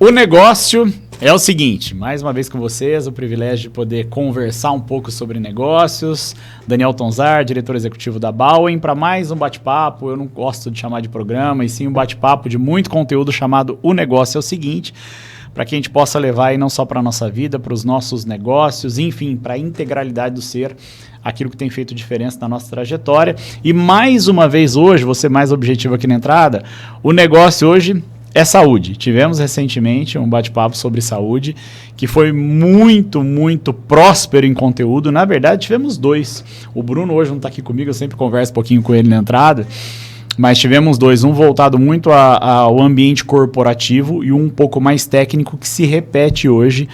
O negócio é o seguinte, mais uma vez com vocês, o privilégio de poder conversar um pouco sobre negócios. Daniel Tonzar, diretor executivo da Bauem, para mais um bate-papo. Eu não gosto de chamar de programa, e sim um bate-papo de muito conteúdo chamado O Negócio é o Seguinte, para que a gente possa levar aí não só para a nossa vida, para os nossos negócios, enfim, para a integralidade do ser, aquilo que tem feito diferença na nossa trajetória. E mais uma vez hoje, vou ser mais objetivo aqui na entrada, o negócio hoje é saúde. Tivemos recentemente um bate-papo sobre saúde, que foi muito, muito próspero em conteúdo. Na verdade, tivemos dois. O Bruno hoje não está aqui comigo, eu sempre converso um pouquinho com ele na entrada. Mas tivemos dois, um voltado muito ao ambiente corporativo e um pouco mais técnico que se repete hoje,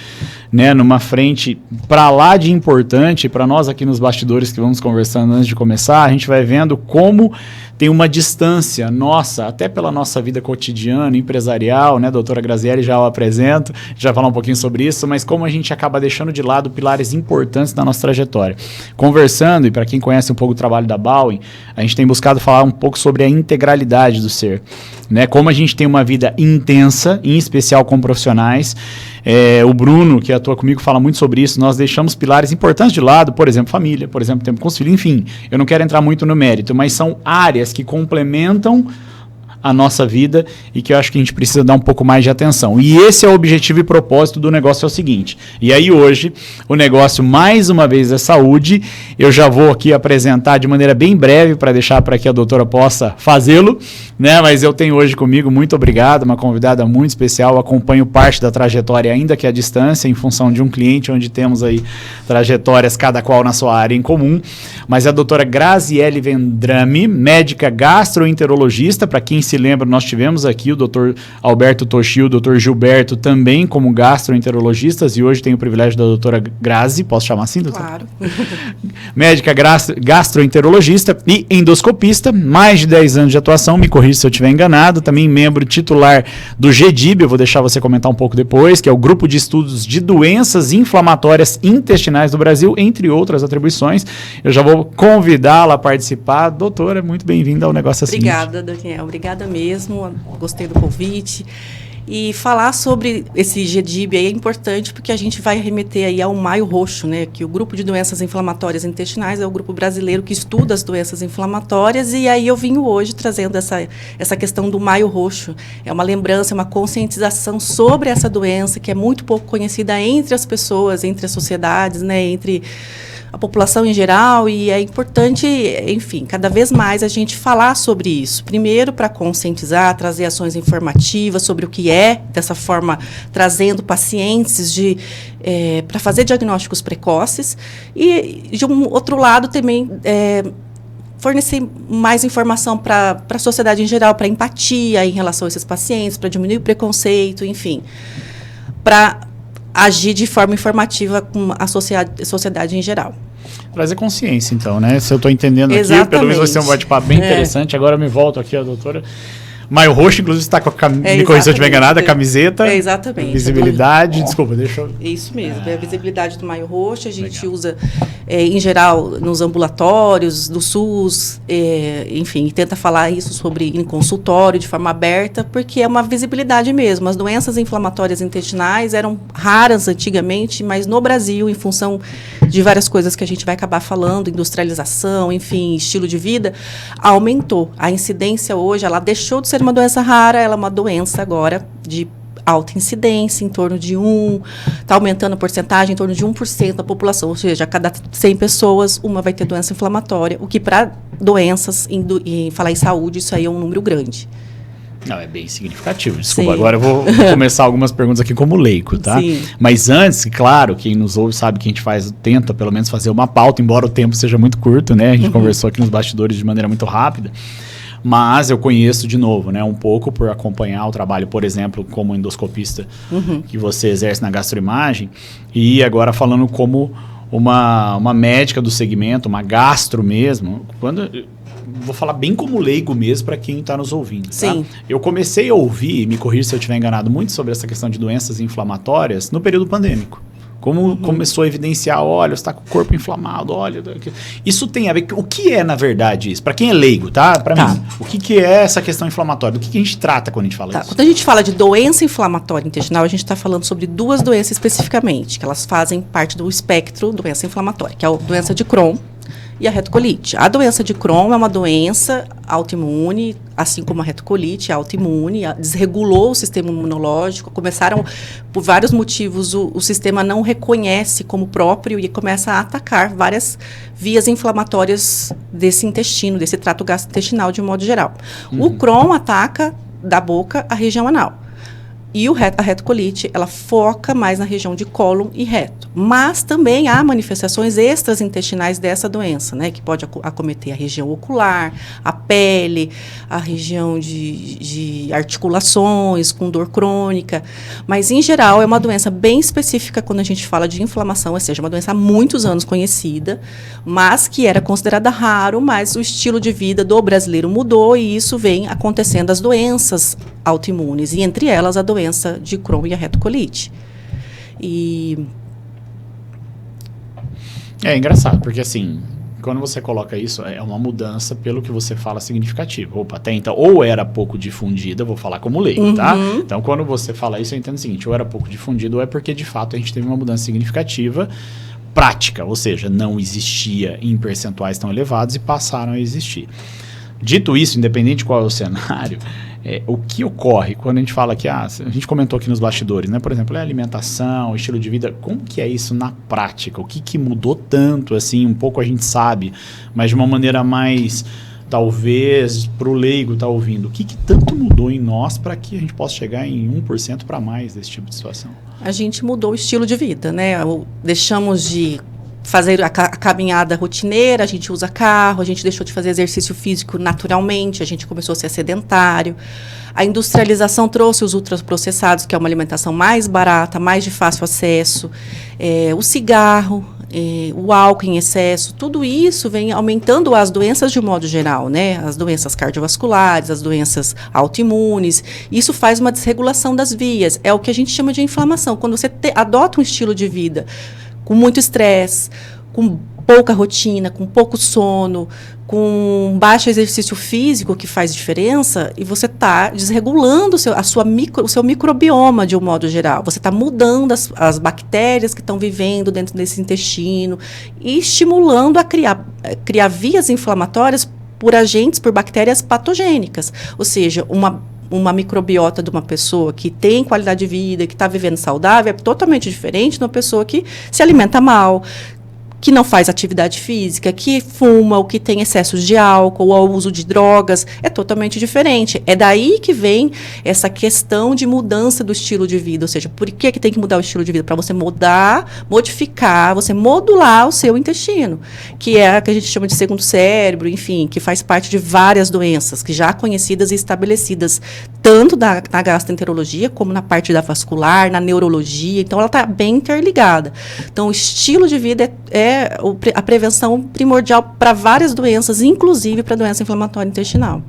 né, numa frente para lá de importante. Para nós aqui nos bastidores que vamos conversando antes de começar, a gente vai vendo como tem uma distância nossa, até pela nossa vida cotidiana, empresarial, né, doutora Graziele, já o apresento, já vai falar um pouquinho sobre isso, mas como a gente acaba deixando de lado pilares importantes da nossa trajetória. Conversando, e para quem conhece um pouco o trabalho da Bauem, a gente tem buscado falar um pouco sobre a integralidade do ser, né? Como a gente tem uma vida intensa, em especial com profissionais. O Bruno, que atua comigo, fala muito sobre isso. Nós deixamos pilares importantes de lado, por exemplo, família, por exemplo, tempo com os filhos, enfim. Eu não quero entrar muito no mérito, mas são áreas que complementam a nossa vida e que eu acho que a gente precisa dar um pouco mais de atenção. E esse é o objetivo e propósito do negócio, é o seguinte. E aí hoje, o negócio mais uma vez é saúde. Eu já vou aqui apresentar de maneira bem breve para deixar para que a doutora possa fazê-lo, né? Mas eu tenho hoje comigo, muito obrigado, uma convidada muito especial. Acompanho parte da trajetória, ainda que à distância, em função de um cliente onde temos aí trajetórias, cada qual na sua área em comum. Mas é a doutora Graziele Vendrame, médica gastroenterologista. Para quem se lembra, nós tivemos aqui o doutor Alberto Toshio, o doutor Gilberto também como gastroenterologistas, e hoje tenho o privilégio da doutora Grazi, posso chamar assim, doutora? Claro. Médica gastroenterologista e endoscopista, mais de 10 anos de atuação, me corrija se eu estiver enganado, também membro titular do GEDIB, eu vou deixar você comentar um pouco depois, que é o Grupo de Estudos de Doenças Inflamatórias Intestinais do Brasil, entre outras atribuições. Eu já vou convidá-la a participar. Doutora, muito bem-vinda ao Negócio Assim. Obrigada, Daniel. Obrigada mesmo. Gostei do convite. E falar sobre esse GEDIB aí é importante porque a gente vai remeter aí ao Maio Roxo, né? Que o Grupo de Doenças Inflamatórias Intestinais é o grupo brasileiro que estuda as doenças inflamatórias, e aí eu vim hoje trazendo essa questão do Maio Roxo. É uma lembrança, uma conscientização sobre essa doença que é muito pouco conhecida entre as pessoas, entre as sociedades, né? Entre a população em geral, e é importante, enfim, cada vez mais a gente falar sobre isso. Primeiro, para conscientizar, trazer ações informativas sobre o que é, dessa forma, trazendo pacientes para fazer diagnósticos precoces, e, de um outro lado, também fornecer mais informação para a sociedade em geral, para empatia em relação a esses pacientes, para diminuir o preconceito, enfim, para agir de forma informativa com a sociedade em geral. Trazer consciência, então, né? Se eu estou entendendo Exatamente. Aqui, pelo menos vai ser um bate-papo bem interessante. Agora eu me volto aqui, a doutora. Maio Roxo, inclusive, está com a me corrija se eu estiver enganado, a camiseta. Exatamente. Visibilidade. Desculpa, deixa eu... Isso mesmo, é a visibilidade do Maio Roxo. A gente usa, em geral, nos ambulatórios, do SUS, enfim, tenta falar isso em consultório, de forma aberta, porque é uma visibilidade mesmo. As doenças inflamatórias intestinais eram raras antigamente, mas no Brasil, em função de várias coisas que a gente vai acabar falando, industrialização, enfim, estilo de vida, aumentou. A incidência hoje, ela deixou de ser uma doença rara, ela é uma doença agora de alta incidência, em torno de está aumentando a porcentagem, em torno de 1% da população, ou seja, a cada 100 pessoas, uma vai ter doença inflamatória, o que para doenças, em falar em saúde, isso aí é um número grande. Não, é bem significativo. Desculpa, Sim. Agora eu vou começar algumas perguntas aqui como leigo, tá? Sim. Mas antes, claro, quem nos ouve sabe que a gente tenta pelo menos fazer uma pauta, embora o tempo seja muito curto, né? A gente conversou aqui nos bastidores de maneira muito rápida. Mas eu conheço, de novo, né, um pouco por acompanhar o trabalho, por exemplo, como endoscopista que você exerce na gastroimagem, e agora falando como uma médica do segmento, uma gastro mesmo, vou falar bem como leigo mesmo para quem está nos ouvindo. Tá? Sim. Eu comecei a ouvir, me corrija se eu estiver enganado, muito sobre essa questão de doenças inflamatórias no período pandêmico. Como começou a evidenciar, olha, você está com o corpo inflamado, olha. Isso tem a ver, o que é na verdade isso? Para quem é leigo, tá? Para mim, o que é essa questão inflamatória? Do que a gente trata quando a gente fala isso? Quando a gente fala de doença inflamatória intestinal, a gente está falando sobre duas doenças especificamente, que elas fazem parte do espectro doença inflamatória, que é a doença de Crohn e a retocolite. A doença de Crohn é uma doença autoimune, assim como a retocolite é autoimune, desregulou o sistema imunológico, começaram, por vários motivos, o sistema não reconhece como próprio e começa a atacar várias vias inflamatórias desse intestino, desse trato gastrointestinal de um modo geral. O Crohn ataca da boca a região anal. E a retocolite, ela foca mais na região de cólon e reto. Mas também há manifestações extraintestinais dessa doença, né? Que pode acometer a região ocular, a pele, a região de articulações, com dor crônica. Mas, em geral, é uma doença bem específica quando a gente fala de inflamação, ou seja, uma doença há muitos anos conhecida, mas que era considerada raro, mas o estilo de vida do brasileiro mudou e isso vem acontecendo as doenças autoimunes, e entre elas a doença de Crohn e a retocolite. É engraçado, porque assim, quando você coloca isso, é uma mudança pelo que você fala significativa. Opa, até então, ou era pouco difundida, vou falar como leigo, tá? Então, quando você fala isso, eu entendo o seguinte, ou era pouco difundido, ou é porque, de fato, a gente teve uma mudança significativa prática, ou seja, não existia em percentuais tão elevados e passaram a existir. Dito isso, independente de qual é o cenário, o que ocorre quando a gente fala que, a gente comentou aqui nos bastidores, né? Por exemplo, alimentação, estilo de vida, como que é isso na prática? O que mudou tanto, assim, um pouco a gente sabe, mas de uma maneira mais, talvez, para o leigo tá ouvindo, o que tanto mudou em nós para que a gente possa chegar em 1% para mais desse tipo de situação? A gente mudou o estilo de vida, né? Deixamos de fazer a caminhada rotineira, a gente usa carro, a gente deixou de fazer exercício físico naturalmente, a gente começou a ser sedentário. A industrialização trouxe os ultraprocessados, que é uma alimentação mais barata, mais de fácil acesso, o cigarro, o álcool em excesso, tudo isso vem aumentando as doenças de modo geral, né? As doenças cardiovasculares, as doenças autoimunes. Isso faz uma desregulação das vias. É o que a gente chama de inflamação. Quando você adota um estilo de vida com muito estresse, com pouca rotina, com pouco sono, com baixo exercício físico, que faz diferença, e você está desregulando o seu microbioma de um modo geral. Você está mudando as bactérias que estão vivendo dentro desse intestino e estimulando a criar vias inflamatórias por agentes, por bactérias patogênicas. Ou seja, uma microbiota de uma pessoa que tem qualidade de vida, que está vivendo saudável, é totalmente diferente de uma pessoa que se alimenta mal, que não faz atividade física, que fuma, ou que tem excessos de álcool, ou uso de drogas, é totalmente diferente. É daí que vem essa questão de mudança do estilo de vida, ou seja, por que tem que mudar o estilo de vida? Para você modificar, você modular o seu intestino, que é a que a gente chama de segundo cérebro, enfim, que faz parte de várias doenças, que já conhecidas e estabelecidas, tanto na gastroenterologia, como na parte da vascular, na neurologia, então ela está bem interligada. Então, o estilo de vida é a prevenção primordial para várias doenças, inclusive para a doença inflamatória intestinal.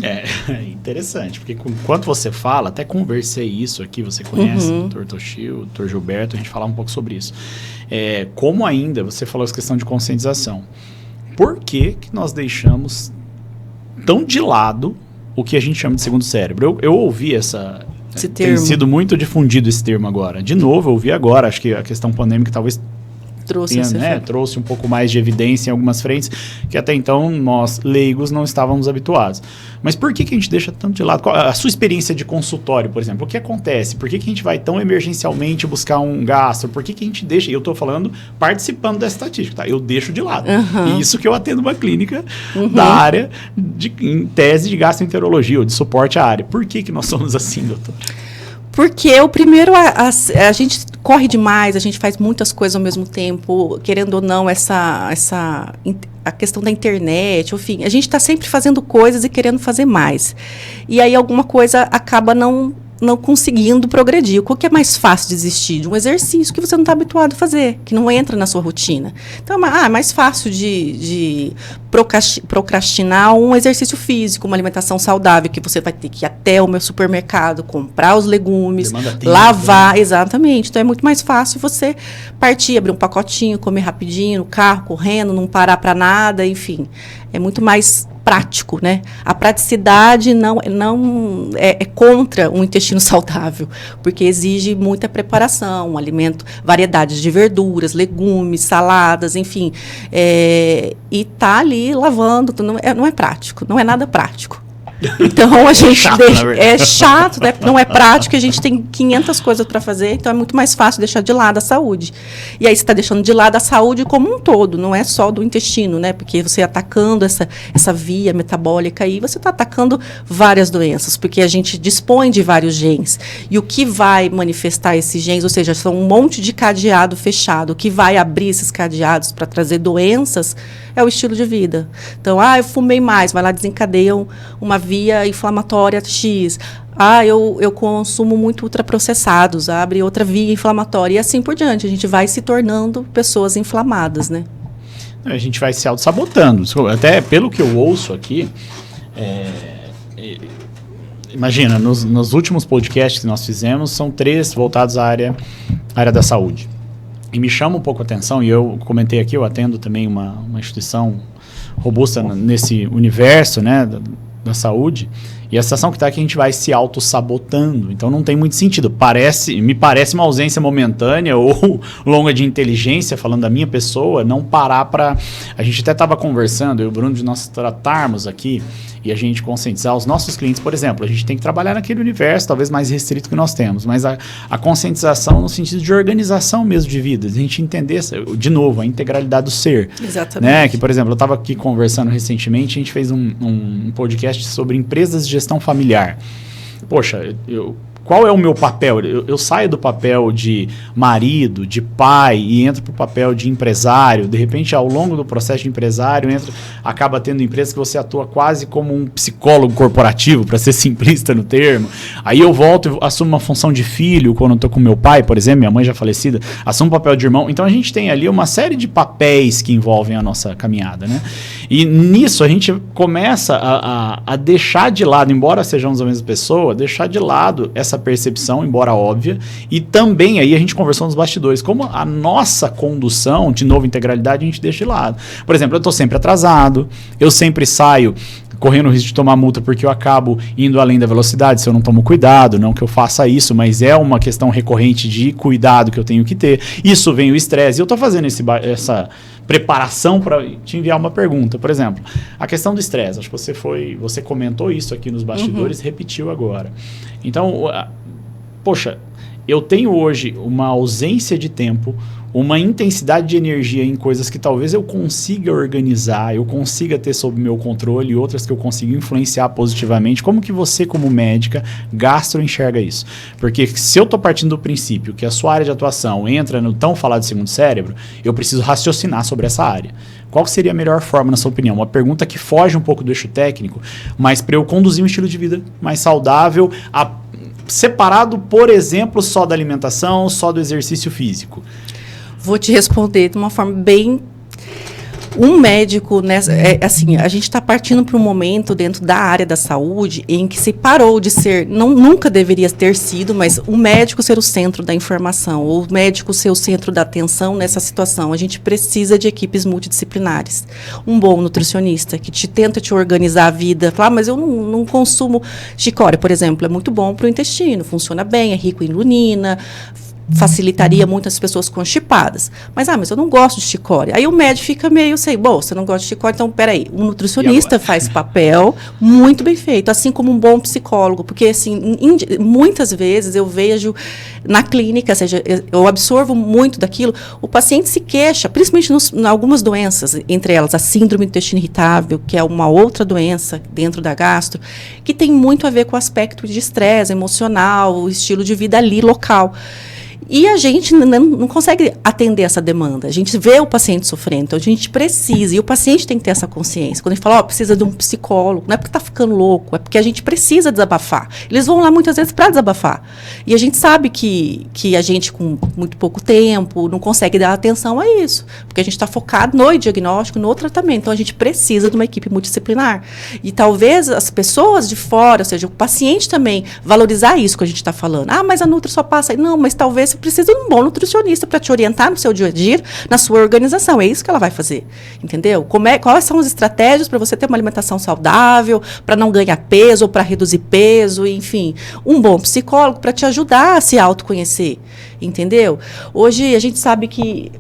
É interessante, porque enquanto você fala, até conversei isso aqui, você conhece o Dr. Toshio, o Dr. Gilberto, a gente falava um pouco sobre isso. Como ainda, você falou essa questão de conscientização. Por que nós deixamos tão de lado o que a gente chama de segundo cérebro? Eu ouvi esse termo. Tem sido muito difundido esse termo agora. De novo, eu ouvi agora, acho que a questão pandêmica talvez trouxe um pouco mais de evidência em algumas frentes que até então nós, leigos, não estávamos habituados. Mas por que a gente deixa tanto de lado? Qual a sua experiência de consultório, por exemplo? O que acontece? Por que a gente vai tão emergencialmente buscar um gastro? Por que a gente deixa? E eu estou falando participando da estatística, tá? Eu deixo de lado. E isso que eu atendo uma clínica da área, em tese de gastroenterologia ou de suporte à área. Por que nós somos assim, doutor? Porque o primeiro, a gente corre demais, a gente faz muitas coisas ao mesmo tempo, querendo ou não, a questão da internet, enfim, a gente está sempre fazendo coisas e querendo fazer mais. E aí alguma coisa acaba não conseguindo progredir. O que é mais fácil de desistir? De um exercício que você não está habituado a fazer, que não entra na sua rotina. Então, é mais fácil de procrastinar um exercício físico, uma alimentação saudável, que você vai ter que ir até o meu supermercado, comprar os legumes, lavar, exatamente. Então é muito mais fácil você partir, abrir um pacotinho, comer rapidinho no carro, correndo, não parar para nada, enfim. É muito mais prático, né? A praticidade não é contra um intestino saudável, porque exige muita preparação, um alimento, variedades de verduras, legumes, saladas, enfim. E tá ali lavando, não é prático, não é nada prático. Então, a gente é chato, né? Não é prático, a gente tem 500 coisas para fazer, então é muito mais fácil deixar de lado a saúde. E aí você está deixando de lado a saúde como um todo, não é só do intestino, né? Porque você atacando essa via metabólica aí, você está atacando várias doenças, porque a gente dispõe de vários genes. E o que vai manifestar esses genes, ou seja, são um monte de cadeado fechado, o que vai abrir esses cadeados para trazer doenças é o estilo de vida. Então, eu fumei mais, vai lá, desencadeiam uma via inflamatória X. Eu consumo muito ultraprocessados, abre outra via inflamatória. E assim por diante, a gente vai se tornando pessoas inflamadas, né? A gente vai se auto-sabotando. Até pelo que eu ouço aqui, imagina, nos últimos podcasts que nós fizemos, são 3 voltados à área da saúde. E me chama um pouco a atenção, e eu comentei aqui, eu atendo também uma instituição robusta nesse universo, né, da saúde, e a sensação que está é que a gente vai se auto-sabotando, então não tem muito sentido. Me parece uma ausência momentânea ou longa de inteligência, falando da minha pessoa, não parar para... A gente até estava conversando, eu e o Bruno, de nós tratarmos aqui e a gente conscientizar os nossos clientes, por exemplo, a gente tem que trabalhar naquele universo, talvez mais restrito que nós temos, mas a conscientização no sentido de organização mesmo de vida, a gente entender, de novo, a integralidade do ser. Exatamente. Né? Que, por exemplo, eu estava aqui conversando recentemente, a gente fez um podcast sobre empresas de gestão familiar. Poxa, qual é o meu papel? Eu saio do papel de marido, de pai e entro para o papel de empresário. De repente, ao longo do processo de empresário, acaba tendo empresa que você atua quase como um psicólogo corporativo, para ser simplista no termo. Aí eu volto e assumo uma função de filho, quando eu estou com meu pai, por exemplo, minha mãe já falecida, assumo o papel de irmão. Então, a gente tem ali uma série de papéis que envolvem a nossa caminhada, né? E nisso, a gente começa a deixar de lado, embora sejamos a mesma pessoa, deixar de lado essa percepção, embora óbvia, e também aí a gente conversou nos bastidores, como a nossa condução, de novo, integralidade, a gente deixa de lado. Por exemplo, eu estou sempre atrasado, eu sempre saio correndo o risco de tomar multa porque eu acabo indo além da velocidade se eu não tomo cuidado, não que eu faça isso, mas é uma questão recorrente de cuidado que eu tenho que ter. Isso vem o estresse, e eu estou fazendo essa preparação para te enviar uma pergunta. Por exemplo, a questão do estresse, acho que você comentou isso aqui nos bastidores, repetiu agora. Então, poxa, eu tenho hoje uma ausência de tempo, uma intensidade de energia em coisas que talvez eu consiga organizar, eu consiga ter sob meu controle, e outras que eu consiga influenciar positivamente. Como que você, como médica, gastro, enxerga isso? Porque se eu estou partindo do princípio que a sua área de atuação entra no tão falado segundo cérebro, eu preciso raciocinar sobre essa área. Qual seria a melhor forma, na sua opinião? Uma pergunta que foge um pouco do eixo técnico, mas para eu conduzir um estilo de vida mais saudável, separado, por exemplo, só da alimentação, só do exercício físico. Vou te responder de uma forma bem... Um médico, né, assim, a gente está partindo para um momento dentro da área da saúde em que se parou de ser, nunca deveria ter sido, mas o médico ser o centro da informação, ou o médico ser o centro da atenção nessa situação. A gente precisa de equipes multidisciplinares. Um bom nutricionista que tenta te organizar a vida. Fala, mas eu não consumo chicória, por exemplo, é muito bom para o intestino, funciona bem, é rico em inulina, facilitaria muitas pessoas constipadas. Mas eu não gosto de chicória. Aí o médico fica meio, você não gosta de chicória, então peraí, um nutricionista faz papel muito bem feito, assim como um bom psicólogo, porque assim, muitas vezes eu vejo na clínica, ou seja, eu absorvo muito daquilo, o paciente se queixa, principalmente em algumas doenças, entre elas a síndrome do intestino irritável, que é uma outra doença dentro da gastro, que tem muito a ver com o aspecto de estresse emocional, o estilo de vida ali local. E a gente não consegue atender essa demanda. A gente vê o paciente sofrendo, então a gente precisa, e o paciente tem que ter essa consciência. Quando ele fala, precisa de um psicólogo, não é porque está ficando louco, é porque a gente precisa desabafar. Eles vão lá muitas vezes para desabafar. E a gente sabe que a gente, com muito pouco tempo, não consegue dar atenção a isso, porque a gente está focado no diagnóstico, no tratamento. Então a gente precisa de uma equipe multidisciplinar. E talvez as pessoas de fora, ou seja, o paciente também, valorizar isso que a gente está falando. Mas a Nutri só passa aí. Não, mas talvez você precise de um bom nutricionista para te orientar no seu dia a dia, na sua organização. É isso que ela vai fazer, entendeu? Quais são as estratégias para você ter uma alimentação saudável, para não ganhar peso ou para reduzir peso, enfim. Um bom psicólogo para te ajudar a se autoconhecer, entendeu? Hoje a gente sabe que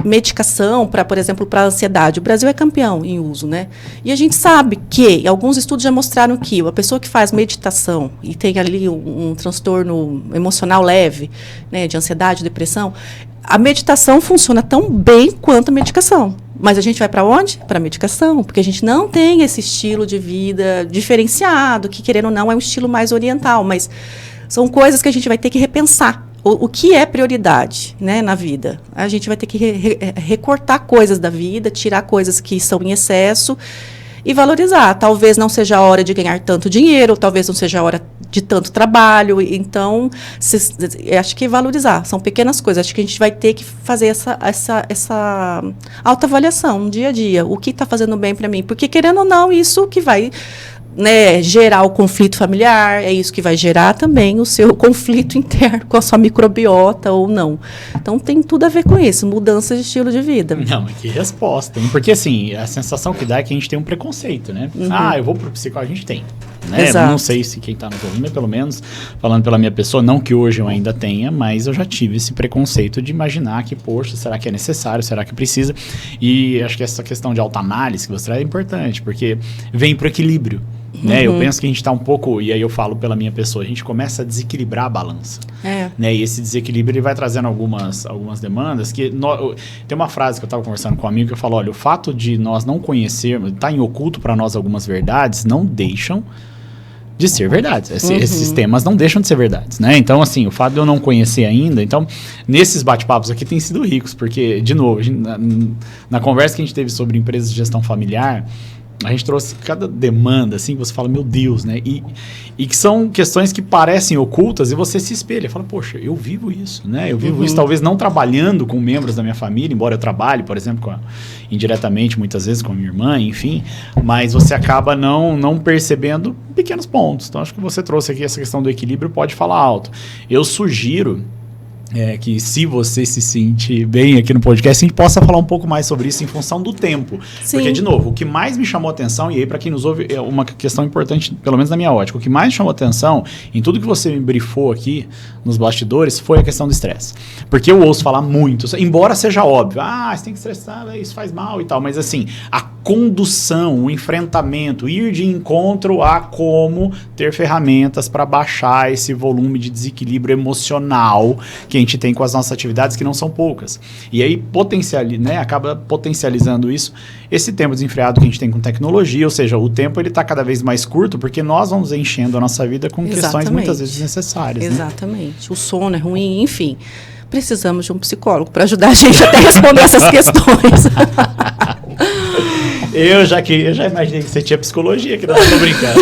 medicação, por exemplo, para ansiedade. O Brasil é campeão em uso, né? E a gente sabe que, alguns estudos já mostraram que a pessoa que faz meditação e tem ali um transtorno emocional leve, né, de ansiedade, depressão, a meditação funciona tão bem quanto a medicação. Mas a gente vai para onde? Para a medicação, porque a gente não tem esse estilo de vida diferenciado, que, querendo ou não, é um estilo mais oriental, mas são coisas que a gente vai ter que repensar. O que é prioridade, né, na vida? A gente vai ter que recortar coisas da vida, tirar coisas que são em excesso e valorizar. Talvez não seja a hora de ganhar tanto dinheiro, talvez não seja a hora de tanto trabalho. Então, acho que valorizar. São pequenas coisas. Acho que a gente vai ter que fazer essa autoavaliação no dia a dia. O que está fazendo bem para mim? Porque, querendo ou não, isso que vai... né, gerar o conflito familiar, é isso que vai gerar também o seu conflito interno com a sua microbiota ou não. Então tem tudo a ver com isso, mudança de estilo de vida. Não, mas que resposta, hein? Porque assim, a sensação que dá é que a gente tem um preconceito, né? Eu vou pro psicólogo, a gente tem. Né? Não sei se quem está nos ouvindo, mas pelo menos, falando pela minha pessoa, não que hoje eu ainda tenha, mas eu já tive esse preconceito de imaginar que, poxa, será que é necessário, será que precisa? E acho que essa questão de autoanálise que você traz é importante, porque vem pro equilíbrio. Né? Eu penso que a gente está um pouco, e aí eu falo pela minha pessoa, a gente começa a desequilibrar a balança. Né? E esse desequilíbrio ele vai trazendo algumas demandas que... tem uma frase que eu estava conversando com um amigo que eu falo, olha, o fato de nós não conhecermos, tá em oculto para nós algumas verdades, não deixam de ser verdades. Esses temas não deixam de ser verdades, né? Então, assim, o fato de eu não conhecer ainda... Então, nesses bate-papos aqui tem sido ricos, porque, de novo, na conversa que a gente teve sobre empresas de gestão familiar... A gente trouxe cada demanda, assim, que você fala, meu Deus, né? E que são questões que parecem ocultas e você se espelha. Fala, poxa, eu vivo isso, né? Eu vivo isso, talvez não trabalhando com membros da minha família, embora eu trabalhe, por exemplo, indiretamente, muitas vezes, com a minha irmã, enfim. Mas você acaba não percebendo pequenos pontos. Então, acho que você trouxe aqui essa questão do equilíbrio, pode falar alto. Eu sugiro... que se você se sente bem aqui no podcast, a gente possa falar um pouco mais sobre isso em função do tempo. Sim. Porque, de novo, o que mais me chamou atenção, e aí para quem nos ouve, é uma questão importante, pelo menos na minha ótica, o que mais chamou atenção em tudo que você me brifou aqui nos bastidores foi a questão do estresse. Porque eu ouço falar muito, embora seja óbvio, você tem que estressar, isso faz mal e tal, mas assim, a condução, o enfrentamento, ir de encontro a como ter ferramentas para baixar esse volume de desequilíbrio emocional que a gente tem com as nossas atividades, que não são poucas. E aí acaba potencializando isso, esse tempo desenfreado que a gente tem com tecnologia, ou seja, o tempo ele está cada vez mais curto, porque nós vamos enchendo a nossa vida com questões muitas vezes desnecessárias. Exatamente. Né? O sono é ruim, enfim. Precisamos de um psicólogo para ajudar a gente até a responder essas questões. Eu já imaginei que você tinha psicologia, que não estou brincando.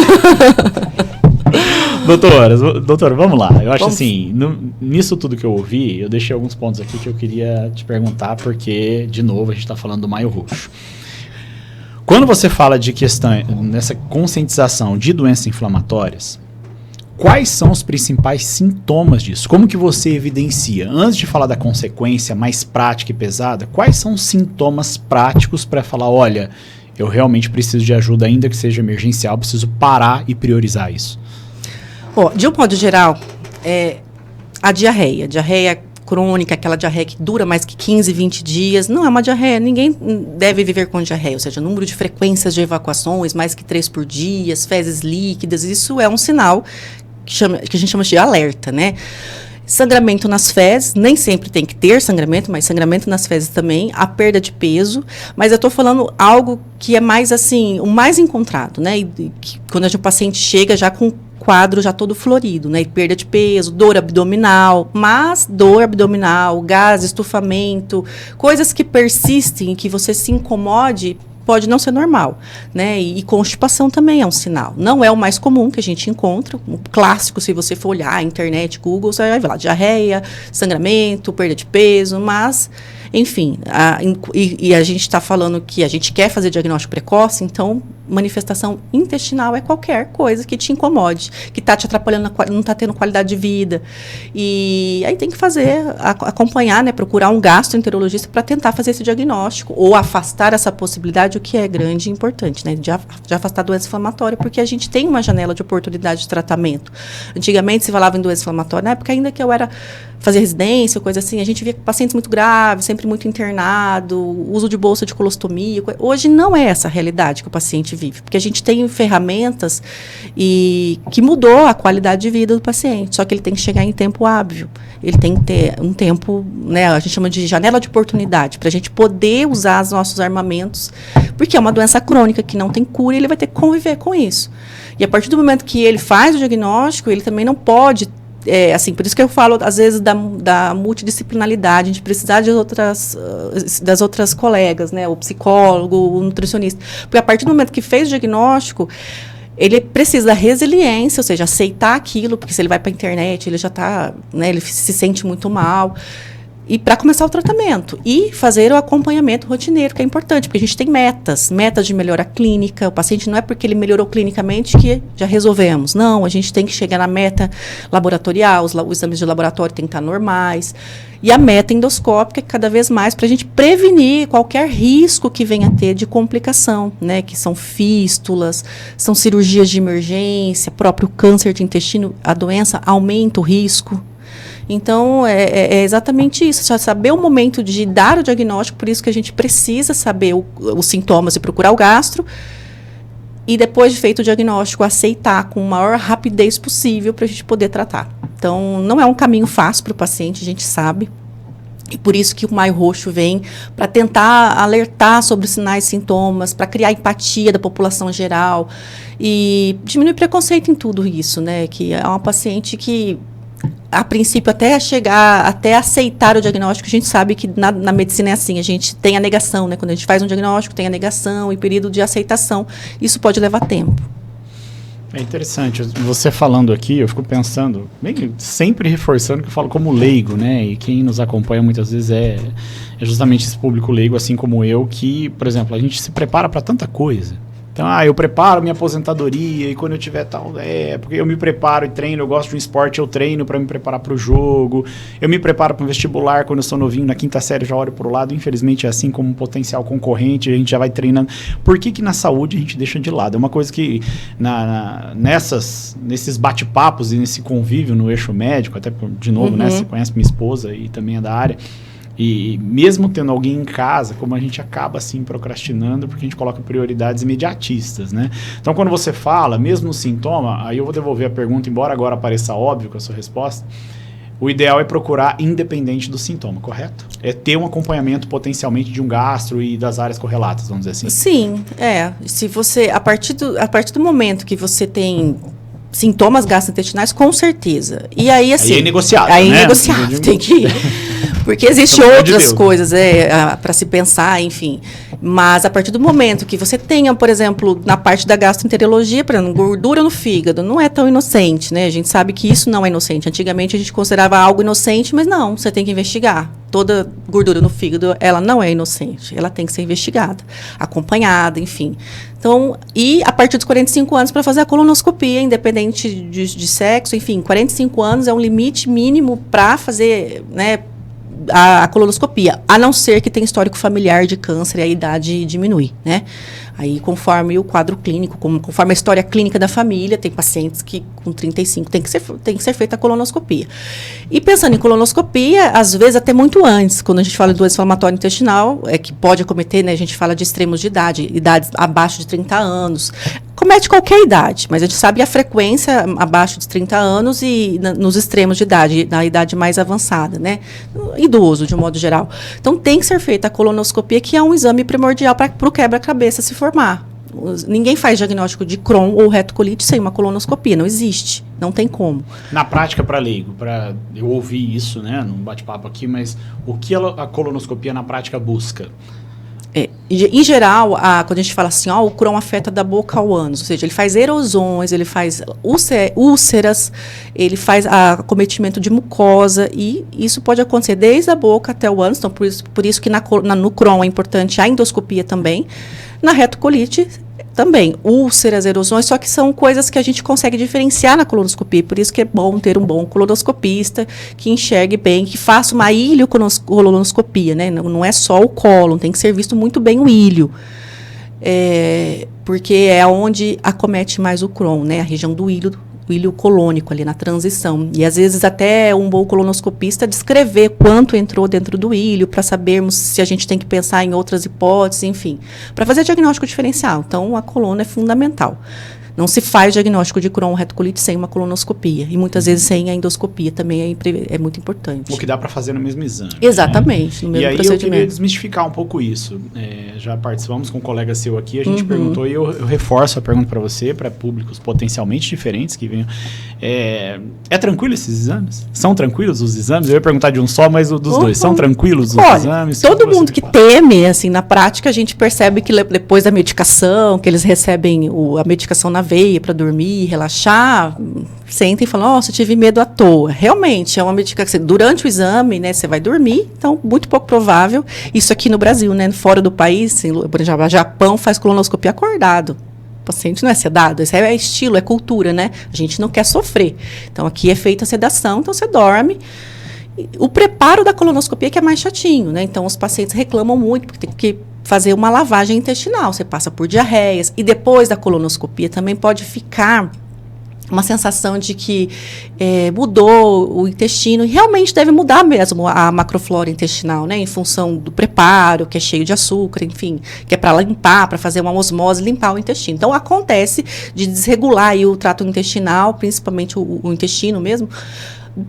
Doutora, vamos lá. Eu acho assim, nisso tudo que eu ouvi, eu deixei alguns pontos aqui que eu queria te perguntar, porque, de novo, a gente está falando do Maio Roxo. Quando você fala de questão, nessa conscientização de doenças inflamatórias, quais são os principais sintomas disso? Como que você evidencia? Antes de falar da consequência mais prática e pesada, quais são os sintomas práticos para falar, olha, eu realmente preciso de ajuda, ainda que seja emergencial, preciso parar e priorizar isso? De um modo geral, a diarreia crônica, aquela diarreia que dura mais que 15, 20 dias, não é uma diarreia, ninguém deve viver com diarreia, ou seja, número de frequências de evacuações, mais que 3 por dia, fezes líquidas, isso é um sinal que a gente chama de alerta, né? Sangramento nas fezes, nem sempre tem que ter sangramento, mas sangramento nas fezes também, a perda de peso, mas eu estou falando algo que é mais assim, o mais encontrado, né? E quando o paciente chega já com quadro já todo florido, né? Perda de peso, dor abdominal, mas dor abdominal, gás, estufamento, coisas que persistem e que você se incomode, pode não ser normal, né? E constipação também é um sinal. Não é o mais comum que a gente encontra. O clássico, se você for olhar, internet, Google, você vai ver lá diarreia, sangramento, perda de peso, mas, enfim, a gente está falando que a gente quer fazer diagnóstico precoce, então manifestação intestinal é qualquer coisa que te incomode, que está te atrapalhando, não está tendo qualidade de vida. E aí tem que acompanhar, né, procurar um gastroenterologista para tentar fazer esse diagnóstico ou afastar essa possibilidade, o que é grande e importante, né, de afastar a doença inflamatória, porque a gente tem uma janela de oportunidade de tratamento. Antigamente se falava em doença inflamatória, na época ainda que eu fazia residência, coisa assim, a gente via pacientes muito graves, sempre muito internado, uso de bolsa de colostomia. Hoje não é essa a realidade que o paciente vive, porque a gente tem ferramentas que mudou a qualidade de vida do paciente, só que ele tem que chegar em tempo hábil, ele tem que ter um tempo, né, a gente chama de janela de oportunidade, para a gente poder usar os nossos armamentos, porque é uma doença crônica que não tem cura e ele vai ter que conviver com isso. E a partir do momento que ele faz o diagnóstico, ele também não pode assim, por isso que eu falo, às vezes, da multidisciplinaridade, a gente precisar das outras colegas, né? O psicólogo, o nutricionista. Porque a partir do momento que fez o diagnóstico, ele precisa da resiliência, ou seja, aceitar aquilo, porque se ele vai para a internet, ele já está, né, ele se sente muito mal. E para começar o tratamento. E fazer o acompanhamento rotineiro, que é importante, porque a gente tem metas de melhora clínica. O paciente não é porque ele melhorou clinicamente que já resolvemos. Não, a gente tem que chegar na meta laboratorial, os exames de laboratório têm que estar normais. E a meta endoscópica, cada vez mais, para a gente prevenir qualquer risco que venha a ter de complicação, né? Que são fístulas, são cirurgias de emergência, próprio câncer de intestino, a doença aumenta o risco. Então, é exatamente isso, só saber o momento de dar o diagnóstico, por isso que a gente precisa saber os sintomas e procurar o gastro, e depois de feito o diagnóstico, aceitar com a maior rapidez possível para a gente poder tratar. Então, não é um caminho fácil para o paciente, a gente sabe, e por isso que o Maio Roxo vem para tentar alertar sobre os sinais e sintomas, para criar empatia da população geral, e diminuir preconceito em tudo isso, né, que é uma paciente que, a princípio, até aceitar o diagnóstico, a gente sabe que na medicina é assim, a gente tem a negação, né? Quando a gente faz um diagnóstico, tem a negação e período de aceitação. Isso pode levar tempo. É interessante. Você falando aqui, eu fico pensando, bem, sempre reforçando que eu falo como leigo, né? E quem nos acompanha muitas vezes é justamente esse público leigo, assim como eu, que, por exemplo, a gente se prepara para tanta coisa. Então, eu preparo minha aposentadoria e quando eu tiver tal... porque eu me preparo e treino, eu gosto de um esporte, eu treino para me preparar para o jogo. Eu me preparo para um vestibular quando eu sou novinho, na quinta série já olho para o lado. Infelizmente é assim como um potencial concorrente, a gente já vai treinando. Por que na saúde a gente deixa de lado? É uma coisa que nesses bate-papos e nesse convívio no eixo médico, até de novo, né? Você conhece minha esposa e também é da área. E mesmo tendo alguém em casa, como a gente acaba assim procrastinando, porque a gente coloca prioridades imediatistas, né? Então, quando você fala, mesmo no sintoma, aí eu vou devolver a pergunta, embora agora pareça óbvio com a sua resposta, o ideal é procurar independente do sintoma, correto? É ter um acompanhamento potencialmente de um gastro e das áreas correlatas, vamos dizer assim. Sim, se você, a partir do momento que você tem sintomas gastrointestinais, com certeza. E aí, assim... Aí é negociável, né? Aí é negociável, tem que ir. Porque existem outras coisas para se pensar, enfim. Mas a partir do momento que você tenha, por exemplo, na parte da gastroenterologia, por exemplo, gordura no fígado, não é tão inocente, né? A gente sabe que isso não é inocente. Antigamente a gente considerava algo inocente, mas não, você tem que investigar. Toda gordura no fígado, ela não é inocente. Ela tem que ser investigada, acompanhada, enfim. Então, e a partir dos 45 anos para fazer a colonoscopia, independente de sexo, enfim, 45 anos é um limite mínimo para fazer, né, a colonoscopia, a não ser que tenha histórico familiar de câncer e a idade diminui, né? Aí, conforme o quadro clínico, conforme a história clínica da família, tem pacientes que com 35 tem que ser feita a colonoscopia. E pensando em colonoscopia, às vezes até muito antes, quando a gente fala de doença inflamatória intestinal, que pode acometer, né? A gente fala de extremos de idades abaixo de 30 anos. Comete qualquer idade, mas a gente sabe a frequência abaixo de 30 anos e nos extremos de idade, na idade mais avançada, né? Idoso, de um modo geral. Então, tem que ser feita a colonoscopia, que é um exame primordial para o quebra-cabeça se formar. Ninguém faz diagnóstico de Crohn ou retocolite sem uma colonoscopia, não existe, não tem como. Na prática, para leigo, eu ouvi isso, né, num bate-papo aqui, mas o que a colonoscopia na prática busca? Em geral, quando a gente fala assim, o Crohn afeta da boca ao ânus, ou seja, ele faz erosões, ele faz úlceras, ele faz acometimento de mucosa, e isso pode acontecer desde a boca até o ânus. Então, por isso que no Crohn é importante a endoscopia também. Na retocolite também, úlceras, erosões, só que são coisas que a gente consegue diferenciar na colonoscopia, por isso que é bom ter um bom colonoscopista que enxergue bem, que faça uma ilho-colonoscopia, né? Não é só o cólon, tem que ser visto muito bem o ilho, porque é onde acomete mais o Crohn, né? A região do ilho colônico ali na transição. E às vezes até um bom colonoscopista descrever quanto entrou dentro do ilho, para sabermos se a gente tem que pensar em outras hipóteses, enfim, para fazer diagnóstico diferencial. Então, a coluna é fundamental. Não se faz diagnóstico de Crohn retocolite sem uma colonoscopia. E muitas vezes sem a endoscopia também é muito importante. O que dá para fazer no mesmo exame. Exatamente, né? no mesmo procedimento. procedimento. Eu queria desmistificar um pouco isso. Já participamos com um colega seu aqui, a gente perguntou, e eu reforço a pergunta para você, para públicos potencialmente diferentes que venham. É tranquilo esses exames? São tranquilos os exames? Eu ia perguntar de um só, mas dos dois. São tranquilos os exames? Todo mundo que teme, assim, na prática, a gente percebe que depois da medicação, que eles recebem a medicação na veia para dormir, relaxar, sentem e falam, eu tive medo à toa. Realmente, é uma medicação. Durante o exame, né, você vai dormir, então, muito pouco provável. Isso aqui no Brasil, né, fora do país, por exemplo, o Japão faz colonoscopia acordado. O paciente não é sedado, isso é estilo, é cultura, né? A gente não quer sofrer. Então, aqui é feita a sedação, então você dorme. O preparo da colonoscopia que é mais chatinho, né? Então, os pacientes reclamam muito, porque tem que fazer uma lavagem intestinal, você passa por diarreias, e depois da colonoscopia também pode ficar uma sensação de que mudou o intestino, e realmente deve mudar mesmo a macroflora intestinal, né, em função do preparo, que é cheio de açúcar, enfim, que é para limpar, para fazer uma osmose, limpar o intestino. Então, acontece de desregular aí o trato intestinal, principalmente o intestino mesmo,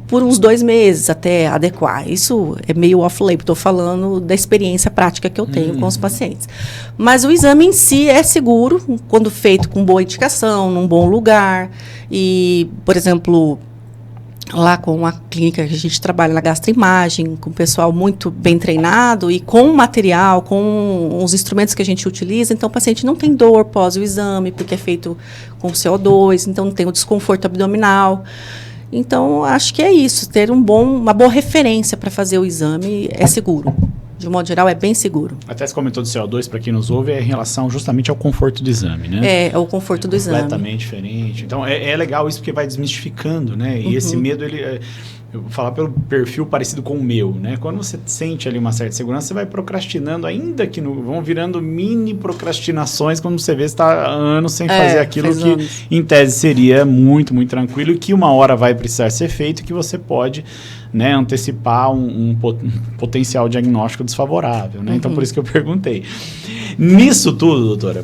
por uns 2 meses até adequar. Isso é meio off-label, estou falando da experiência prática que eu tenho com os pacientes. Mas o exame em si é seguro, quando feito com boa indicação, num bom lugar. E, por exemplo, lá com a clínica que a gente trabalha na gastroimagem, com o pessoal muito bem treinado e com o material, com os instrumentos que a gente utiliza, então o paciente não tem dor pós o exame, porque é feito com CO2, então não tem o desconforto abdominal. Então, acho que é isso, ter uma boa referência para fazer o exame é seguro. De um modo geral, é bem seguro. Até você comentou do CO2, para quem nos ouve, é em relação justamente ao conforto do exame, né? É o conforto do exame. Completamente diferente. Então, é legal isso porque vai desmestificando, né? E esse medo, eu vou falar pelo perfil parecido com o meu, né? Quando você sente ali uma certa segurança, você vai procrastinando, ainda que vão virando mini procrastinações, quando você vê que está há anos sem fazer aquilo que, anos, em tese, seria muito, muito tranquilo, e que uma hora vai precisar ser feito, e que você pode, né, antecipar um potencial diagnóstico desfavorável, né? Então, por isso que eu perguntei. Nisso tudo, doutora,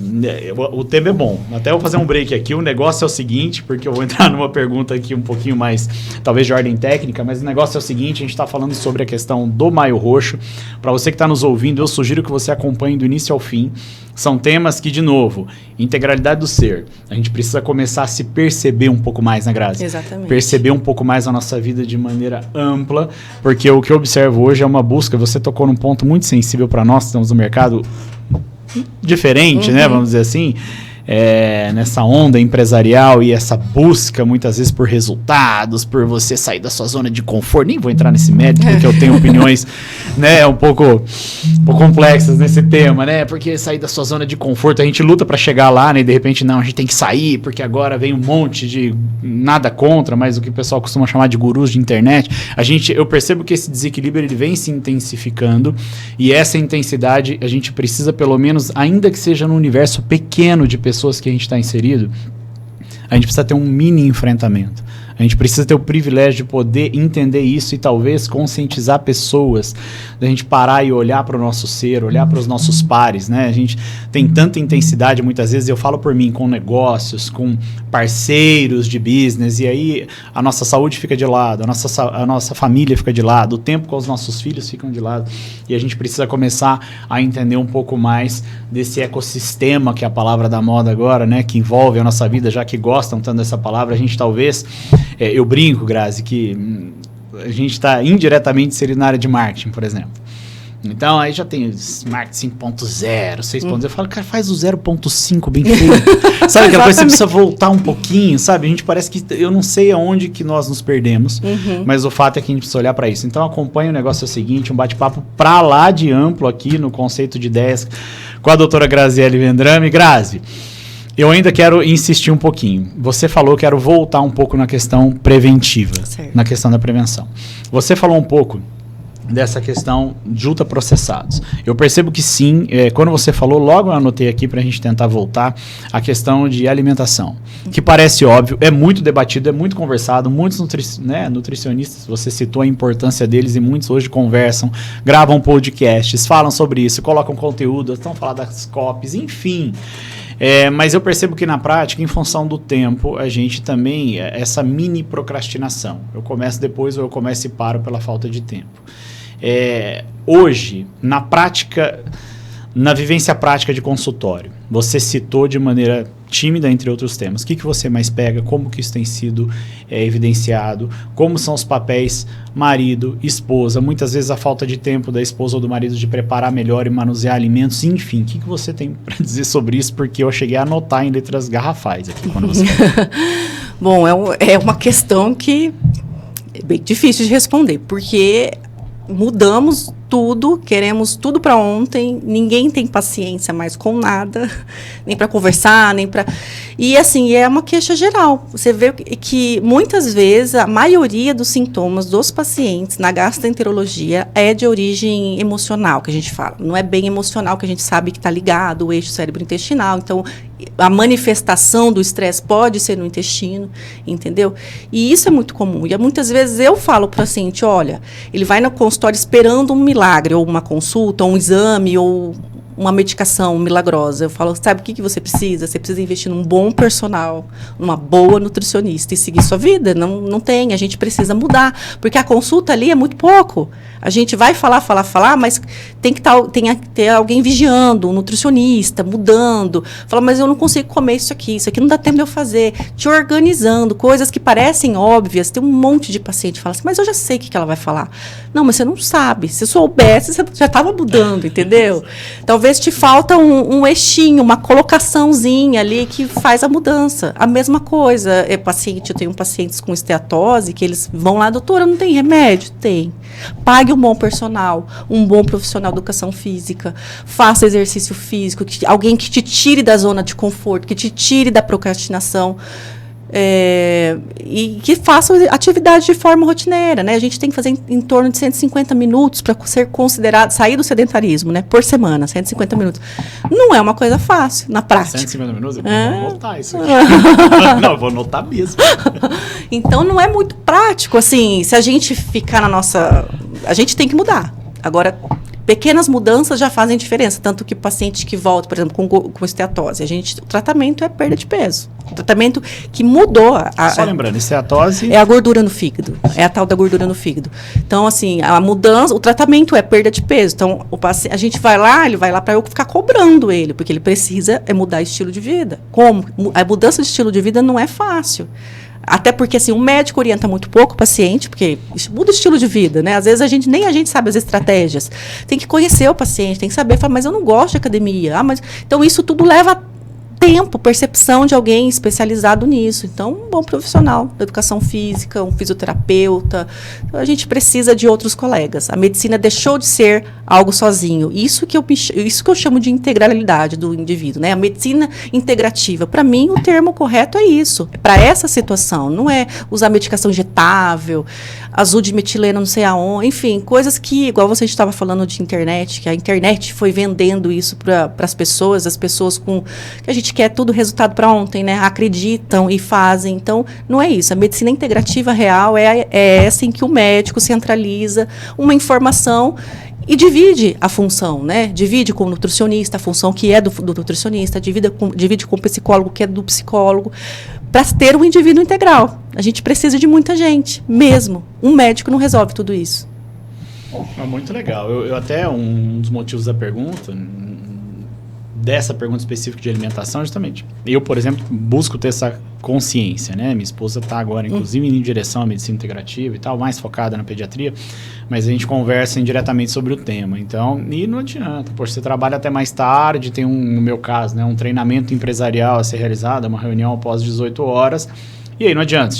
o tema é bom. Até eu vou fazer um break aqui. O negócio é o seguinte, porque eu vou entrar numa pergunta aqui um pouquinho mais, talvez de ordem técnica, mas o negócio é o seguinte, a gente está falando sobre a questão do maio roxo. Para você que está nos ouvindo, eu sugiro que você acompanhe do início ao fim. São temas que, de novo, integralidade do ser. A gente precisa começar a se perceber um pouco mais, né, Grazi? Exatamente. Perceber um pouco mais a nossa vida de maneira ampla, porque o que eu observo hoje é uma busca. Você tocou num ponto muito sensível para nós, estamos no mercado diferente, né, vamos dizer assim, nessa onda empresarial e essa busca muitas vezes por resultados, por você sair da sua zona de conforto. Nem vou entrar nesse mérito, porque eu tenho opiniões, né, um pouco complexas nesse tema, né, porque sair da sua zona de conforto, a gente luta para chegar lá, né, e de repente não, a gente tem que sair, porque agora vem um monte de, nada contra, mas o que o pessoal costuma chamar de gurus de internet. Eu percebo que esse desequilíbrio ele vem se intensificando, e essa intensidade a gente precisa, pelo menos, ainda que seja num universo pequeno de pessoas que a gente está inserido, a gente precisa ter um mini enfrentamento. A gente precisa ter o privilégio de poder entender isso e talvez conscientizar pessoas, da gente parar e olhar para o nosso ser, olhar para os nossos pares, né? A gente tem tanta intensidade muitas vezes, eu falo por mim, com negócios, com parceiros de business, e aí a nossa saúde fica de lado, a nossa família fica de lado, o tempo com os nossos filhos ficam de lado, e a gente precisa começar a entender um pouco mais desse ecossistema, que é a palavra da moda agora, né? Que envolve a nossa vida, já que gostam tanto dessa palavra, a gente talvez, eu brinco, Grazi, que a gente está indiretamente inserido na área de marketing, por exemplo. Então, aí já tem marketing 5.0, 6.0. Eu falo, cara, faz o 0.5 bem feito. Sabe aquela coisa, você precisa voltar um pouquinho, sabe? A gente parece que, eu não sei aonde que nós nos perdemos, mas o fato é que a gente precisa olhar para isso. Então, acompanha o negócio, é o seguinte, um bate-papo pra lá de amplo aqui no Conceito de Ideias com a doutora Graziele Vendrame. Grazi, eu ainda quero insistir um pouquinho. Você falou, quero voltar um pouco na questão preventiva, certo, na questão da prevenção. Você falou um pouco dessa questão de ultraprocessados. Eu percebo que sim, quando você falou, logo eu anotei aqui para a gente tentar voltar, a questão de alimentação, que parece óbvio, é muito debatido, é muito conversado, muitos nutricionistas, você citou a importância deles e muitos hoje conversam, gravam podcasts, falam sobre isso, colocam conteúdo, estão falando das copies, enfim. Mas eu percebo que na prática, em função do tempo, a gente também, essa mini procrastinação, eu começo depois ou eu começo e paro pela falta de tempo. Hoje, na prática, na vivência prática de consultório, você citou de maneira tímida, entre outros temas, o que você mais pega, como que isso tem sido evidenciado, como são os papéis marido, esposa, muitas vezes a falta de tempo da esposa ou do marido de preparar melhor e manusear alimentos, enfim, o que você tem para dizer sobre isso, porque eu cheguei a anotar em letras garrafais aqui quando você falou. Bom, é uma questão que é bem difícil de responder, porque mudamos tudo, queremos tudo para ontem, ninguém tem paciência mais com nada, nem para conversar, nem para... E assim, é uma queixa geral. Você vê que muitas vezes a maioria dos sintomas dos pacientes na gastroenterologia é de origem emocional, que a gente fala. Não é bem emocional, que a gente sabe que está ligado ao eixo cérebro-intestinal. Então, a manifestação do estresse pode ser no intestino, entendeu? E isso é muito comum. E muitas vezes eu falo para o paciente, olha, ele vai no consultório esperando um milagre, ou uma consulta, ou um exame, ou uma medicação milagrosa. Eu falo, sabe o que você precisa? Você precisa investir num bom personal, numa boa nutricionista e seguir sua vida. Não tem, a gente precisa mudar, porque a consulta ali é muito pouco. A gente vai falar, mas tem que ter alguém vigiando, um nutricionista, mudando. Fala, mas eu não consigo comer isso aqui não dá tempo de eu fazer. Te organizando, coisas que parecem óbvias. Tem um monte de paciente que fala assim, mas eu já sei o que ela vai falar. Não, mas você não sabe. Se soubesse, você já estava mudando, entendeu? Talvez te falta um eixinho, uma colocaçãozinha ali que faz a mudança. A mesma coisa, eu tenho pacientes com esteatose que eles vão lá, doutora, não tem remédio? Tem. Pague um bom personal, um bom profissional de educação física, faça exercício físico, alguém que te tire da zona de conforto, que te tire da procrastinação. E que façam atividade de forma rotineira, né? A gente tem que fazer em torno de 150 minutos para ser considerado, sair do sedentarismo, né? Por semana, 150 minutos. Não é uma coisa fácil, na prática. 150 minutos? Eu vou anotar isso aqui. Não, eu vou anotar mesmo. Então, não é muito prático, assim, se a gente ficar na nossa... A gente tem que mudar. Agora, pequenas mudanças já fazem diferença, tanto que o paciente que volta, por exemplo, com esteatose, o tratamento é perda de peso. O tratamento que mudou... Só lembrando, esteatose... É a gordura no fígado. É a tal da gordura no fígado. Então, assim, a mudança, o tratamento é perda de peso. Então, a gente vai lá, ele vai lá para eu ficar cobrando ele, porque ele precisa mudar estilo de vida. Como? A mudança de estilo de vida não é fácil. Até porque, assim, o médico orienta muito pouco o paciente, porque muda o estilo de vida, né? Às vezes nem a gente sabe as estratégias. Tem que conhecer o paciente, tem que saber, falar, mas eu não gosto de academia. Então, isso tudo leva tempo, percepção de alguém especializado nisso. Então, um bom profissional da educação física, um fisioterapeuta. Então, a gente precisa de outros colegas. A medicina deixou de ser algo sozinho. Isso que eu chamo de integralidade do indivíduo, né? A medicina integrativa. Para mim, o termo correto é isso. É para essa situação. Não é usar medicação injetável, azul de metileno não sei aonde. Enfim, coisas que, igual você estava falando de internet, que a internet foi vendendo isso para as pessoas com... que a gente quer tudo resultado para ontem, né? Acreditam e fazem. Então, não é isso. A medicina integrativa real é essa em que o médico centraliza uma informação e divide a função, né? Divide com o nutricionista, a função que é do nutricionista, divide com o psicólogo, que é do psicólogo, para ter um indivíduo integral. A gente precisa de muita gente, mesmo. Um médico não resolve tudo isso. É muito legal. Eu até, um dos motivos da pergunta, dessa pergunta específica de alimentação, justamente. Eu, por exemplo, busco ter essa consciência, né? Minha esposa está agora, inclusive, indo em direção à medicina integrativa e tal, mais focada na pediatria, mas a gente conversa indiretamente sobre o tema. Então, e não adianta, poxa, você trabalha até mais tarde, tem no meu caso, né, um treinamento empresarial a ser realizado, uma reunião após 18 horas, e aí não adianta,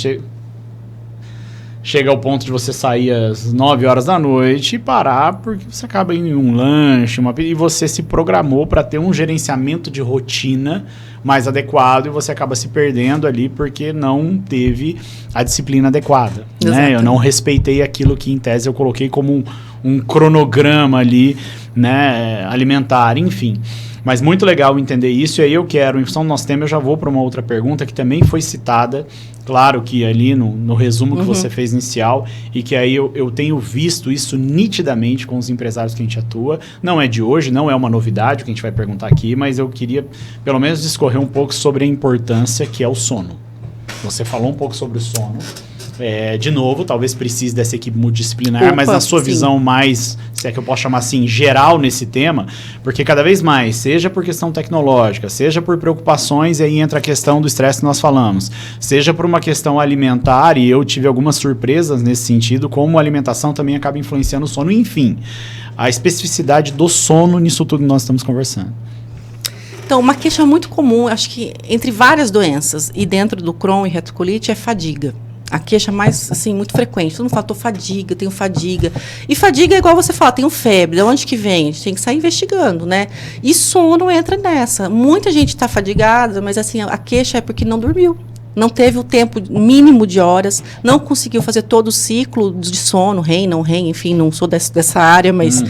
chega ao ponto de você sair às 9 horas da noite e parar porque você acaba indo em um lanche, e você se programou para ter um gerenciamento de rotina mais adequado e você acaba se perdendo ali porque não teve a disciplina adequada. Né? Eu não respeitei aquilo que, em tese, eu coloquei como um cronograma ali, né, alimentar, enfim. Mas muito legal entender isso, e aí eu quero, em função do nosso tema, eu já vou para uma outra pergunta que também foi citada, claro que ali no resumo que você fez inicial, e que aí eu tenho visto isso nitidamente com os empresários que a gente atua. Não é de hoje, não é uma novidade o que a gente vai perguntar aqui, mas eu queria pelo menos discorrer um pouco sobre a importância que é o sono. Você falou um pouco sobre o sono. De novo, talvez precise dessa equipe multidisciplinar, mas na sua visão mais, se é que eu posso chamar assim, geral nesse tema, porque cada vez mais, seja por questão tecnológica, seja por preocupações, e aí entra a questão do estresse que nós falamos, seja por uma questão alimentar, e eu tive algumas surpresas nesse sentido, como a alimentação também acaba influenciando o sono, enfim, a especificidade do sono nisso tudo que nós estamos conversando. Então, uma queixa muito comum, acho que entre várias doenças, e dentro do Crohn e retocolite, é fadiga. A queixa mais, assim, muito frequente. Todo mundo fala, tenho fadiga. E fadiga é igual você fala, tenho febre. De onde que vem? A gente tem que sair investigando, né? E sono entra nessa. Muita gente está fadigada, mas assim, a queixa é porque não dormiu. Não teve o tempo mínimo de horas, não conseguiu fazer todo o ciclo de sono, REM, não REM, enfim, não sou dessa área, mas...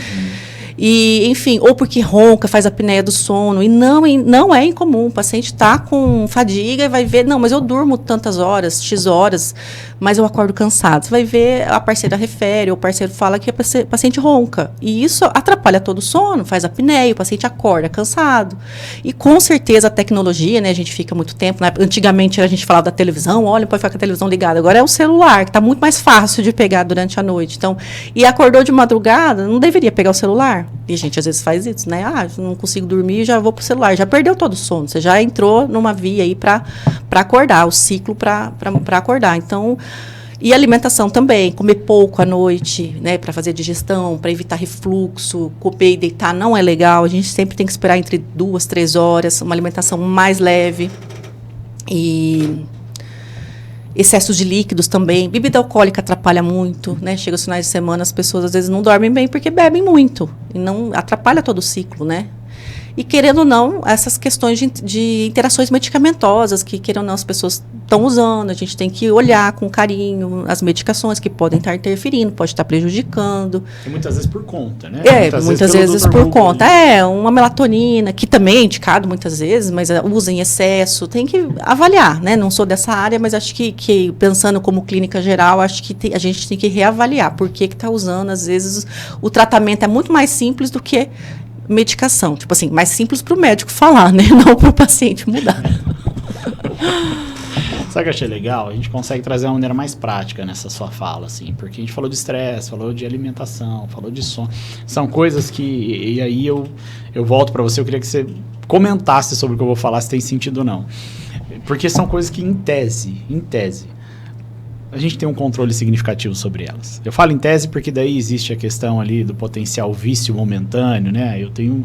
E, enfim, ou porque ronca, faz a apneia do sono, e não é incomum. O paciente está com fadiga e vai ver, não, mas eu durmo tantas horas, X horas, mas eu acordo cansado. Você vai ver, a parceira refere, ou o parceiro fala que o paciente ronca. E isso atrapalha todo o sono, faz a apneia, o paciente acorda cansado. E com certeza a tecnologia, né, a gente fica muito tempo, né, antigamente a gente falava da televisão, olha, pode ficar com a televisão ligada. Agora é o celular, que está muito mais fácil de pegar durante a noite. Então, e acordou de madrugada, não deveria pegar o celular. E a gente às vezes faz isso, né? Não consigo dormir, já vou pro celular. Já perdeu todo o sono. Você já entrou numa via aí para acordar, o ciclo para acordar. Então, e alimentação também, comer pouco à noite, né? Para fazer digestão, para evitar refluxo, comer e deitar não é legal. A gente sempre tem que esperar entre 2, 3 horas, uma alimentação mais leve. E... excessos de líquidos também. Bebida alcoólica atrapalha muito, né? Chega os finais de semana, as pessoas às vezes não dormem bem porque bebem muito. E não atrapalha todo o ciclo, né? E, querendo ou não, essas questões de interações medicamentosas que, querendo ou não, as pessoas estão usando. A gente tem que olhar com carinho as medicações que podem estar interferindo, pode estar prejudicando. E muitas vezes por conta, né? Muitas vezes por conta. Uma melatonina, que também é indicado muitas vezes, mas usa em excesso. Tem que avaliar, né? Não sou dessa área, mas acho que pensando como clínica geral, acho que a gente tem que reavaliar por que está usando. Às vezes o tratamento é muito mais simples do que medicação, tipo assim, mais simples para o médico falar, né? Não para o paciente mudar. Sabe o que eu achei legal? A gente consegue trazer uma maneira mais prática nessa sua fala, assim, porque a gente falou de estresse, falou de alimentação, falou de sono. São coisas que, e aí eu volto para você, eu queria que você comentasse sobre o que eu vou falar, se tem sentido ou não. Porque são coisas que, em tese, a gente tem um controle significativo sobre elas. Eu falo em tese porque daí existe a questão ali do potencial vício momentâneo, né? Eu tenho,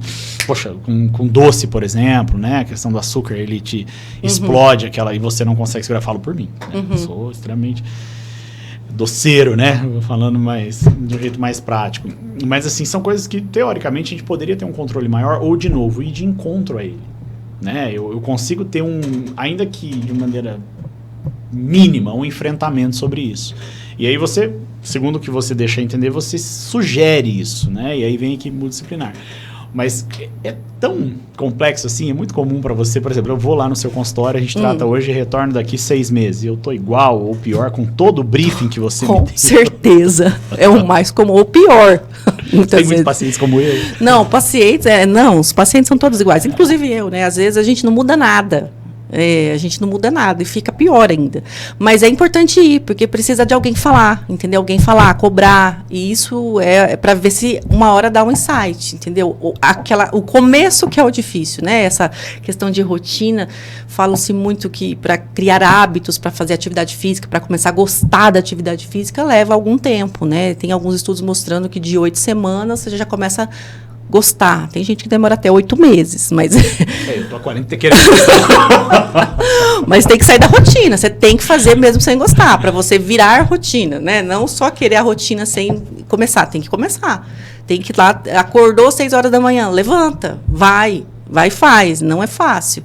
com doce, por exemplo, né? A questão do açúcar, ele te explode aquela, e você não consegue segurar. Eu falo por mim, né? Eu sou extremamente doceiro, né? Falando de um jeito mais prático. Mas, assim, são coisas que, teoricamente, a gente poderia ter um controle maior ou, de novo, ir de encontro a ele, né? Eu consigo ter ainda que de maneira mínima, um enfrentamento sobre isso. E aí você, segundo o que você deixa entender, você sugere isso, né? E aí vem a equipe multidisciplinar. Mas é tão complexo assim, é muito comum para você, por exemplo, eu vou lá no seu consultório, a gente trata hoje e retorno daqui 6 meses. E eu tô igual ou pior com todo o briefing que você me deu. Com certeza. É o mais comum, ou pior. Tem muitos pacientes como eu? Não, os pacientes são todos iguais. Inclusive eu, né? Às vezes a gente não muda nada. A gente não muda nada e fica pior ainda. Mas é importante ir, porque precisa de alguém falar, entendeu? Alguém falar, cobrar. E isso é para ver se uma hora dá um insight, entendeu? O começo que é o difícil, né? Essa questão de rotina. Fala-se muito que para criar hábitos, para fazer atividade física, para começar a gostar da atividade física, leva algum tempo, né? Tem alguns estudos mostrando que de 8 semanas você já começa a gostar. Tem gente que demora até 8 meses, mas... eu tô há 40 querendo. Mas tem que sair da rotina. Você tem que fazer mesmo sem gostar, para você virar rotina, né? Não só querer a rotina sem começar. Tem que começar. Tem que ir lá, acordou 6 horas da manhã, levanta, vai e faz. Não é fácil.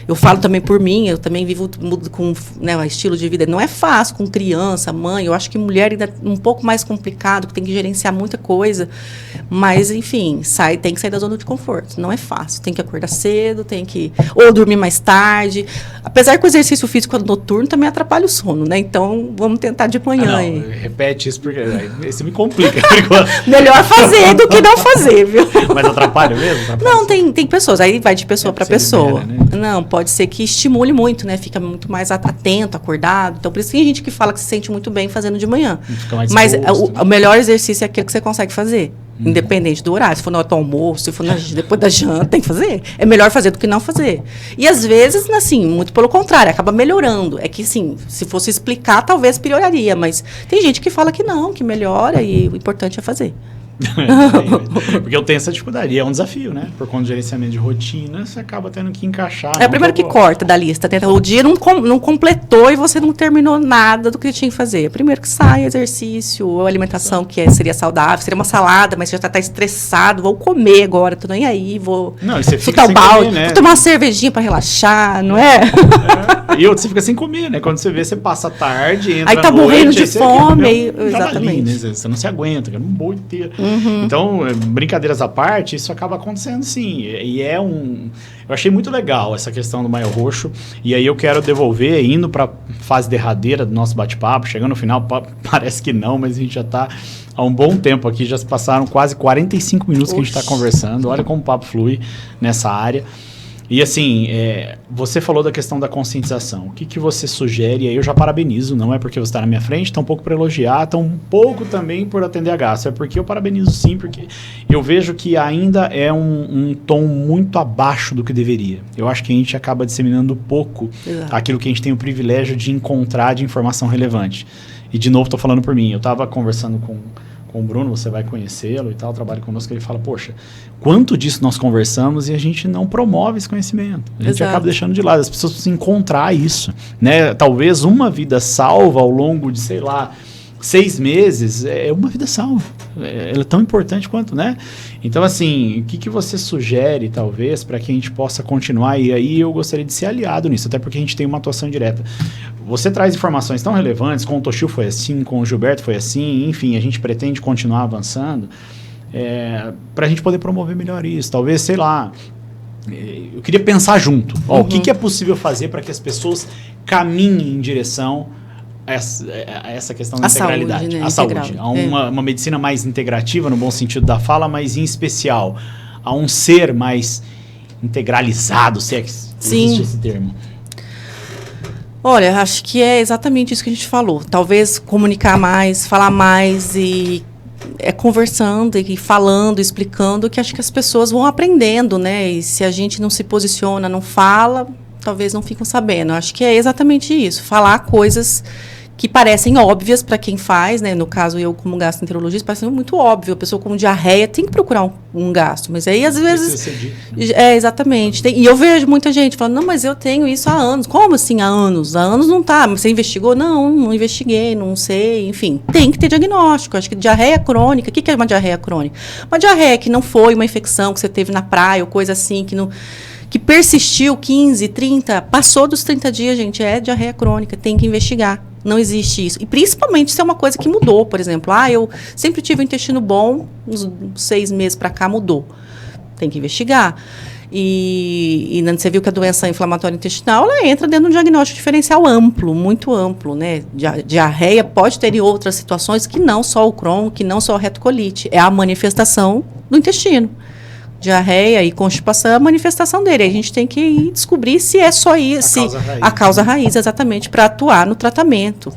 Eu falo também por mim, eu também vivo com, né, um estilo de vida. Não é fácil com criança, mãe. Eu acho que mulher ainda é um pouco mais complicado, que tem que gerenciar muita coisa. Mas, enfim, tem que sair da zona de conforto. Não é fácil. Tem que acordar cedo, ou dormir mais tarde. Apesar que o exercício físico noturno também atrapalha o sono, né? Então, vamos tentar de manhã. Repete isso, porque isso me complica. Melhor fazer do que não fazer, viu? Mas atrapalha mesmo? Não, tem pessoas. Aí vai de pessoa para pessoa. Libera, né? Não, pode ser que estimule muito, né? Fica muito mais atento, acordado. Então, por isso tem gente que fala que se sente muito bem fazendo de manhã. Mas o melhor exercício é aquele que você consegue fazer. Independente do horário. Se for no almoço, se for depois da janta, tem que fazer. É melhor fazer do que não fazer. E, às vezes, assim, muito pelo contrário, acaba melhorando. É que, assim, se fosse explicar, talvez pioraria. Mas tem gente que fala que não, que melhora e o importante é fazer. Porque eu tenho essa dificuldade, e é um desafio, né? Por conta do gerenciamento de rotina, você acaba tendo que encaixar. É o primeiro que corta da lista. O dia não completou e você não terminou nada do que tinha que fazer. É o primeiro que sai, exercício, ou alimentação que seria saudável, seria uma salada, mas você já está estressado, vou comer agora, tô nem aí, vou chutar o balde, né? Vou tomar uma cervejinha para relaxar, não é? E outro, você fica sem comer, né? Quando você vê, você passa a tarde, entra aí tá noite, morrendo de fome. Exatamente. Né? Você não se aguenta, quer um boi inteiro. Então, brincadeiras à parte, isso acaba acontecendo sim. E eu achei muito legal essa questão do Maio Roxo. E aí eu quero devolver, indo para a fase derradeira do nosso bate-papo, chegando no final, parece que não, mas a gente já está há um bom tempo aqui, já se passaram quase 45 minutos que a gente está conversando. Olha como o papo flui nessa área. E assim, você falou da questão da conscientização. O que você sugere? E aí eu já parabenizo, não é porque você está na minha frente, tão pouco para elogiar, tão pouco também por atender a gasto. É porque eu parabenizo sim, porque eu vejo que ainda é um tom muito abaixo do que deveria. Eu acho que a gente acaba disseminando pouco aquilo que a gente tem o privilégio de encontrar de informação relevante. E de novo, estou falando por mim. Eu estava conversando com o Bruno, você vai conhecê-lo e tal, trabalha conosco, ele fala, poxa, quanto disso nós conversamos e a gente não promove esse conhecimento. A gente acaba deixando de lado, as pessoas precisam encontrar isso, né? Talvez uma vida salva ao longo de, sei lá, 6 meses, é uma vida salva. Ela é tão importante quanto, né? Então, assim, o que você sugere, talvez, para que a gente possa continuar? E aí eu gostaria de ser aliado nisso, até porque a gente tem uma atuação direta. Você traz informações tão relevantes, com o Toshio foi assim, com o Gilberto foi assim, enfim, a gente pretende continuar avançando para a gente poder promover melhor isso. Talvez, sei lá, eu queria pensar junto. O que é possível fazer para que as pessoas caminhem em direção a essa questão da integralidade, saúde, né? A saúde, a uma medicina mais integrativa, no bom sentido da fala, mas em especial a um ser mais integralizado, se é que existe esse termo. Olha, acho que é exatamente isso que a gente falou. Talvez comunicar mais, falar mais e conversando e falando, explicando, que acho que as pessoas vão aprendendo, né? E se a gente não se posiciona, não fala, talvez não fiquem sabendo. Acho que é exatamente isso. Falar coisas que parecem óbvias para quem faz, né? No caso, eu como gastroenterologista, parece muito óbvio. A pessoa com diarreia tem que procurar um gasto. Mas aí, às vezes... exatamente. E eu vejo muita gente falando, não, mas eu tenho isso há anos. Como assim há anos? Há anos não tá. Mas você investigou? Não investiguei, não sei. Enfim, tem que ter diagnóstico. Acho que diarreia crônica... O que é uma diarreia crônica? Uma diarreia que não foi uma infecção que você teve na praia ou coisa assim, que persistiu 15, 30, passou dos 30 dias, gente, é diarreia crônica, tem que investigar. Não existe isso. E principalmente se é uma coisa que mudou, por exemplo. Eu sempre tive o intestino bom, uns 6 meses para cá mudou. tem que investigar. E você viu que a doença inflamatória intestinal, ela entra dentro de um diagnóstico diferencial amplo, muito amplo, né? Diarreia pode ter em outras situações que não só o Crohn, que não só a retocolite. É a manifestação do intestino. Diarreia e constipação é a manifestação dele. A gente tem que ir descobrir se é só isso. A causa raiz, exatamente, para atuar no tratamento.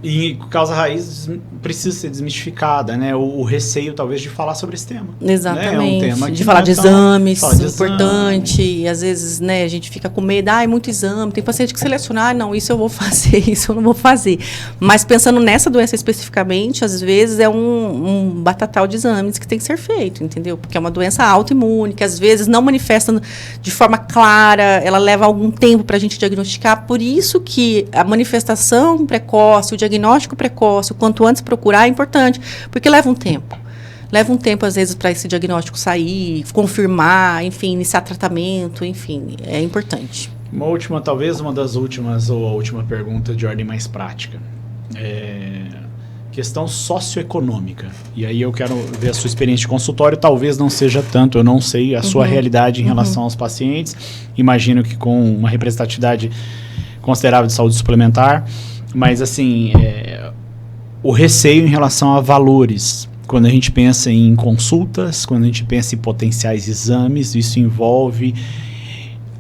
E causa raiz precisa ser desmistificada, né? O receio, talvez, de falar sobre esse tema. Exatamente. Né? É um tema de falar de exames, importante. E às vezes, né, a gente fica com medo, é muito exame. Tem paciente que seleciona, não, isso eu vou fazer, isso eu não vou fazer. Mas pensando nessa doença especificamente, às vezes é um batatal de exames que tem que ser feito, entendeu? Porque é uma doença autoimune, que às vezes não manifesta de forma clara, ela leva algum tempo para a gente diagnosticar. Por isso que a manifestação precoce, o diagnóstico precoce, o quanto antes procurar é importante, porque leva um tempo. Leva um tempo, às vezes, para esse diagnóstico sair, confirmar, enfim, iniciar tratamento, enfim, é importante. Talvez uma das últimas, ou a última pergunta de ordem mais prática. Questão socioeconômica. E aí eu quero ver a sua experiência de consultório, talvez não seja tanto, eu não sei a sua realidade em relação aos pacientes. Imagino que com uma representatividade considerável de saúde suplementar, mas assim, o receio em relação a valores, quando a gente pensa em consultas, quando a gente pensa em potenciais exames, isso envolve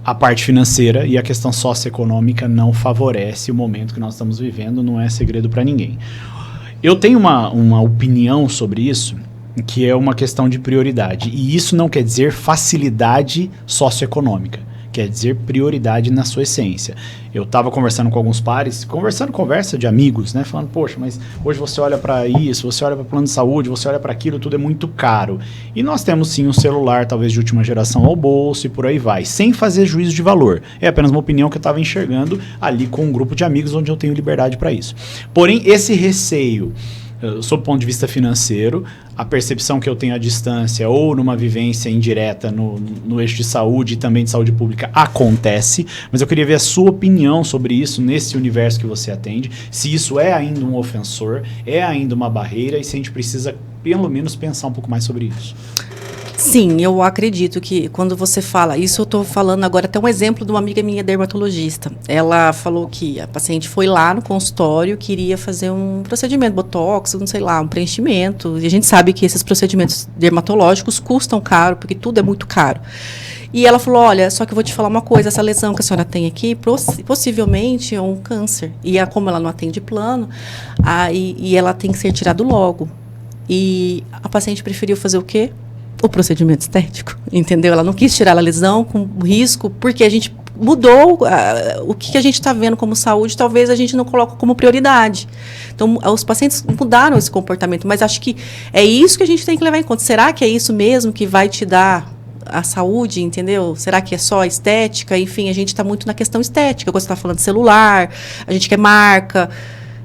a parte financeira, e a questão socioeconômica não favorece o momento que nós estamos vivendo, não é segredo para ninguém. Eu tenho uma opinião sobre isso, que é uma questão de prioridade, e isso não quer dizer facilidade socioeconômica. Quer dizer prioridade na sua essência. Eu estava conversando com alguns pares, conversa de amigos, né? Falando, poxa, mas hoje você olha para isso, você olha para plano de saúde, você olha para aquilo, tudo é muito caro. E nós temos sim um celular, talvez de última geração ao bolso e por aí vai, sem fazer juízo de valor. É apenas uma opinião que eu estava enxergando ali com um grupo de amigos onde eu tenho liberdade para isso. Porém, esse receio, sob o ponto de vista financeiro, a percepção que eu tenho à distância ou numa vivência indireta no eixo de saúde e também de saúde pública acontece, mas eu queria ver a sua opinião sobre isso nesse universo que você atende, se isso é ainda um ofensor, é ainda uma barreira e se a gente precisa pelo menos pensar um pouco mais sobre isso. Sim, eu acredito que quando você fala, isso eu estou falando agora até um exemplo de uma amiga minha dermatologista. Ela falou que a paciente foi lá no consultório, queria fazer um procedimento, botox, não sei lá, um preenchimento. E a gente sabe que esses procedimentos dermatológicos custam caro, porque tudo é muito caro. E ela falou, olha, só que eu vou te falar uma coisa, essa lesão que a senhora tem aqui, possivelmente é um câncer. E como ela não atende plano, e ela tem que ser tirado logo. E a paciente preferiu fazer o quê? O procedimento estético, entendeu? Ela não quis tirar a lesão com risco, porque a gente mudou o que a gente está vendo como saúde, talvez a gente não coloque como prioridade. Então, os pacientes mudaram esse comportamento, mas acho que é isso que a gente tem que levar em conta. Será que é isso mesmo que vai te dar a saúde, entendeu? Será que é só a estética? Enfim, a gente está muito na questão estética. Quando você está falando de celular, a gente quer marca.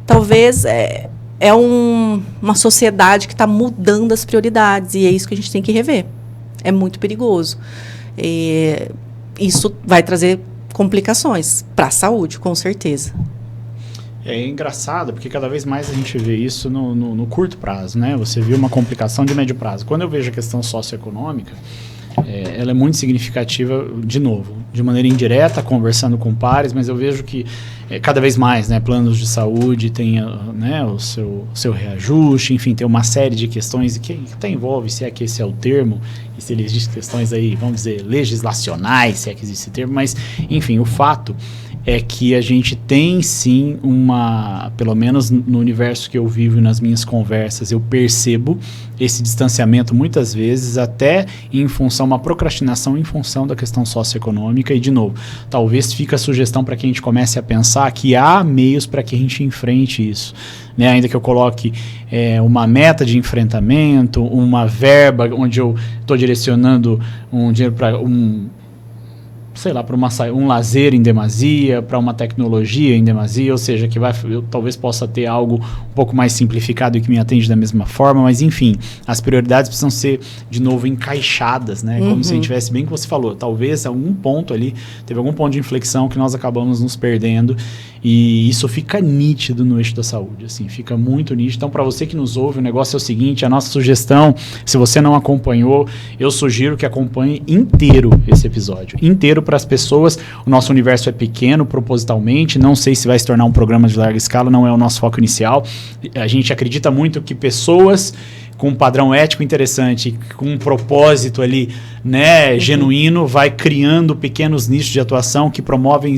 Talvez uma sociedade que está mudando as prioridades, e é isso que a gente tem que rever. É muito perigoso. Isso vai trazer complicações para a saúde, com certeza. É engraçado, porque cada vez mais a gente vê isso no curto prazo, né? Você vê uma complicação de médio prazo. Quando eu vejo a questão socioeconômica, ela é muito significativa, de novo, de maneira indireta, conversando com pares, mas eu vejo que cada vez mais, né, planos de saúde tem, né, o seu reajuste, enfim, tem uma série de questões que até envolve, se é que esse é o termo, e se existem questões aí, vamos dizer, legislacionais, se é que existe esse termo, mas, enfim, o fato é que a gente tem sim pelo menos no universo que eu vivo e nas minhas conversas, eu percebo esse distanciamento muitas vezes até em função, uma procrastinação em função da questão socioeconômica, e de novo, talvez fique a sugestão para que a gente comece a pensar que há meios para que a gente enfrente isso, né? Ainda que eu coloque uma meta de enfrentamento, uma verba onde eu estou direcionando um dinheiro para sei lá, para um lazer em demasia, para uma tecnologia em demasia, ou seja, que eu talvez possa ter algo um pouco mais simplificado e que me atende da mesma forma, mas enfim, as prioridades precisam ser, de novo, encaixadas, né? Como se a gente tivesse, bem que você falou, talvez algum ponto ali, teve algum ponto de inflexão que nós acabamos nos perdendo, e isso fica nítido no eixo da saúde, assim, fica muito nítido. Então, para você que nos ouve, o negócio é o seguinte, a nossa sugestão, se você não acompanhou, eu sugiro que acompanhe inteiro esse episódio, inteiro para as pessoas. O nosso universo é pequeno, propositalmente, não sei se vai se tornar um programa de larga escala, não é o nosso foco inicial. A gente acredita muito que pessoas com um padrão ético interessante, com um propósito ali, né, genuíno, vai criando pequenos nichos de atuação que promovem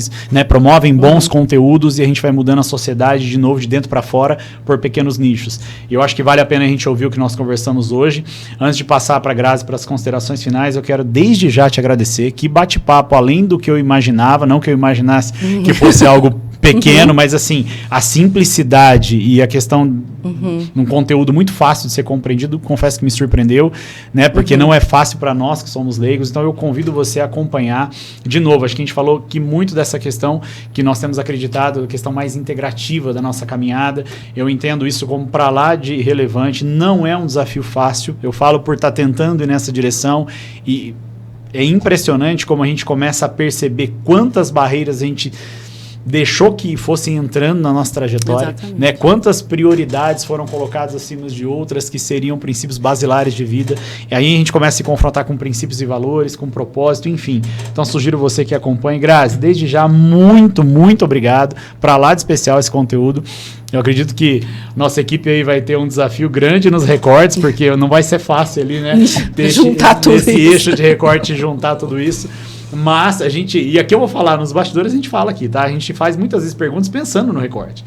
bons conteúdos, e a gente vai mudando a sociedade de novo, de dentro para fora, por pequenos nichos. E eu acho que vale a pena a gente ouvir o que nós conversamos hoje. Antes de passar para a Grazi, para as considerações finais, eu quero desde já te agradecer. Que bate-papo, além do que eu imaginava, não que eu imaginasse que fosse algo pequeno, mas assim, a simplicidade e a questão num conteúdo muito fácil de ser compreendido, confesso que me surpreendeu, né? Porque não é fácil para nós que somos leigos, então eu convido você a acompanhar. De novo, acho que a gente falou que muito dessa questão que nós temos acreditado, a questão mais integrativa da nossa caminhada, eu entendo isso como para lá de relevante, não é um desafio fácil, eu falo por estar tentando ir nessa direção, e é impressionante como a gente começa a perceber quantas barreiras a gente deixou que fossem entrando na nossa trajetória, né? Quantas prioridades foram colocadas acima de outras que seriam princípios basilares de vida, e aí a gente começa a se confrontar com princípios e valores, com propósito, enfim. Então sugiro você que acompanhe. Grazi, desde já, muito, muito obrigado. Para lá de especial esse conteúdo. Eu acredito que nossa equipe aí vai ter um desafio grande nos recortes, porque não vai ser fácil ali, né? Juntar tudo isso. Esse eixo de recorte, juntar tudo isso. Mas a gente, e aqui eu vou falar, nos bastidores a gente fala aqui, tá? A gente faz muitas vezes perguntas pensando no recorte.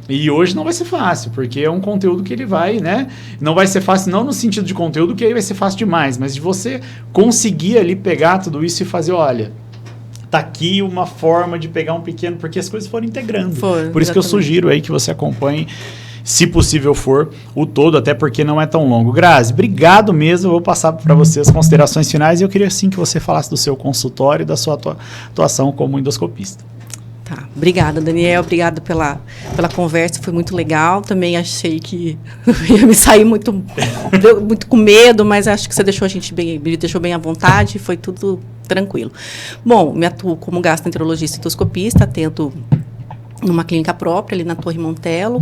E hoje não vai ser fácil, porque é um conteúdo que ele vai, né? Não vai ser fácil, não no sentido de conteúdo, que aí vai ser fácil demais, mas de você conseguir ali pegar tudo isso e fazer, olha, tá aqui uma forma de pegar um pequeno, porque as coisas foram integrando. Por isso que eu sugiro aí que você acompanhe, se possível for, o todo, até porque não é tão longo. Grazi, obrigado mesmo. Eu vou passar para você as considerações finais e eu queria sim que você falasse do seu consultório e da sua atuação como endoscopista. Tá, obrigada, Daniel, obrigada pela conversa, foi muito legal. Também achei que ia me sair muito com medo, mas acho que você deixou me deixou bem à vontade, foi tudo tranquilo. Bom, me atuo como gastroenterologista e endoscopista, atendo numa clínica própria, ali na Torre Montelo,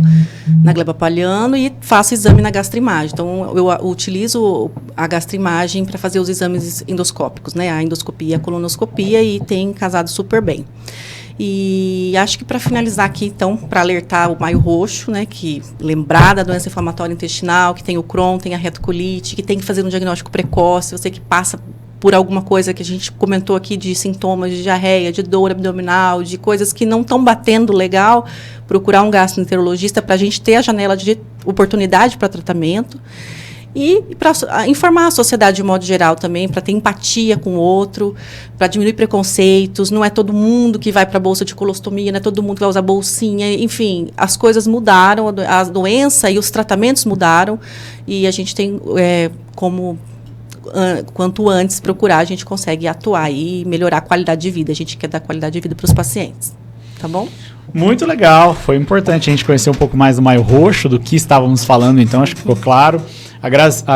na Gleba Palhano, e faço exame na gastroimagem. Então, eu utilizo a gastroimagem para fazer os exames endoscópicos, né? A endoscopia e a colonoscopia, e tem casado super bem. E acho que para finalizar aqui, então, para alertar o maio roxo, né, que lembrar da doença inflamatória intestinal, que tem o Crohn, tem a retocolite, que tem que fazer um diagnóstico precoce, você que passa por alguma coisa que a gente comentou aqui de sintomas de diarreia, de dor abdominal, de coisas que não estão batendo legal, procurar um gastroenterologista para a gente ter a janela de oportunidade para tratamento. E para informar a sociedade de modo geral também, para ter empatia com o outro, para diminuir preconceitos. Não é todo mundo que vai para a bolsa de colostomia, não é todo mundo que vai usar bolsinha. Enfim, as coisas mudaram, a doença e os tratamentos mudaram, e a gente tem quanto antes procurar, a gente consegue atuar e melhorar a qualidade de vida. A gente quer dar qualidade de vida para os pacientes. Tá bom? Muito legal. Foi importante a gente conhecer um pouco mais do maio roxo, do que estávamos falando, então acho que ficou claro. A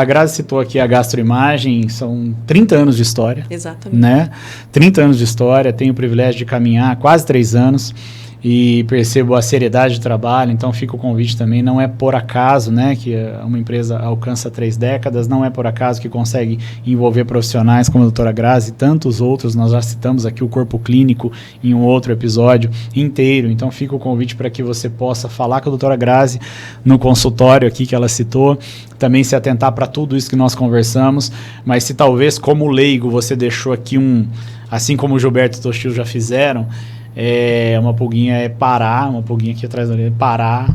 Grazi citou aqui a gastroimagem, são 30 anos de história. Exatamente. Né? 30 anos de história, tenho o privilégio de caminhar quase 3 anos. E percebo a seriedade do trabalho, então fica o convite também. Não é por acaso, né, que uma empresa alcança 3 décadas, não é por acaso que consegue envolver profissionais como a doutora Grazi e tantos outros. Nós já citamos aqui o corpo clínico em um outro episódio inteiro, então fica o convite para que você possa falar com a doutora Grazi no consultório aqui que ela citou, também se atentar para tudo isso que nós conversamos, mas se talvez como leigo você deixou aqui assim como o Gilberto e o Toshio já fizeram, uma pulguinha parar, uma pulguinha aqui atrás da orelha, parar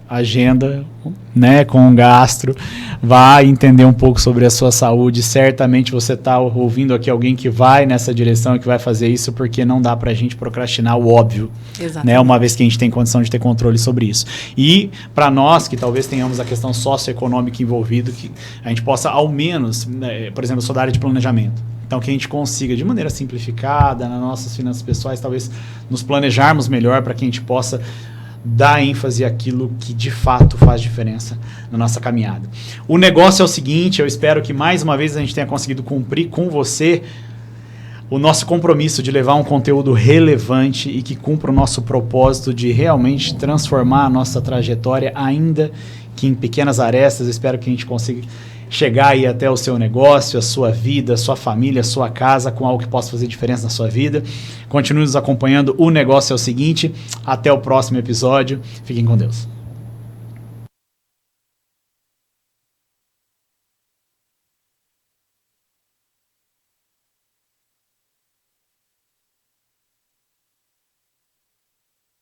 a agenda, né, com o gastro, vá entender um pouco sobre a sua saúde. Certamente você está ouvindo aqui alguém que vai nessa direção e que vai fazer isso, porque não dá para a gente procrastinar o óbvio, né, uma vez que a gente tem condição de ter controle sobre isso. E para nós que talvez tenhamos a questão socioeconômica envolvida, que a gente possa ao menos, né, por exemplo, eu sou da área de planejamento, Então, que a gente consiga, de maneira simplificada, nas nossas finanças pessoais, talvez nos planejarmos melhor para que a gente possa dar ênfase àquilo que de fato faz diferença na nossa caminhada. O negócio é o seguinte, eu espero que mais uma vez a gente tenha conseguido cumprir com você o nosso compromisso de levar um conteúdo relevante e que cumpra o nosso propósito de realmente transformar a nossa trajetória, ainda que em pequenas arestas. Eu espero que a gente consiga chegar aí até o seu negócio, a sua vida, a sua família, a sua casa, com algo que possa fazer diferença na sua vida. Continue nos acompanhando. O negócio é o seguinte. Até o próximo episódio. Fiquem com Deus.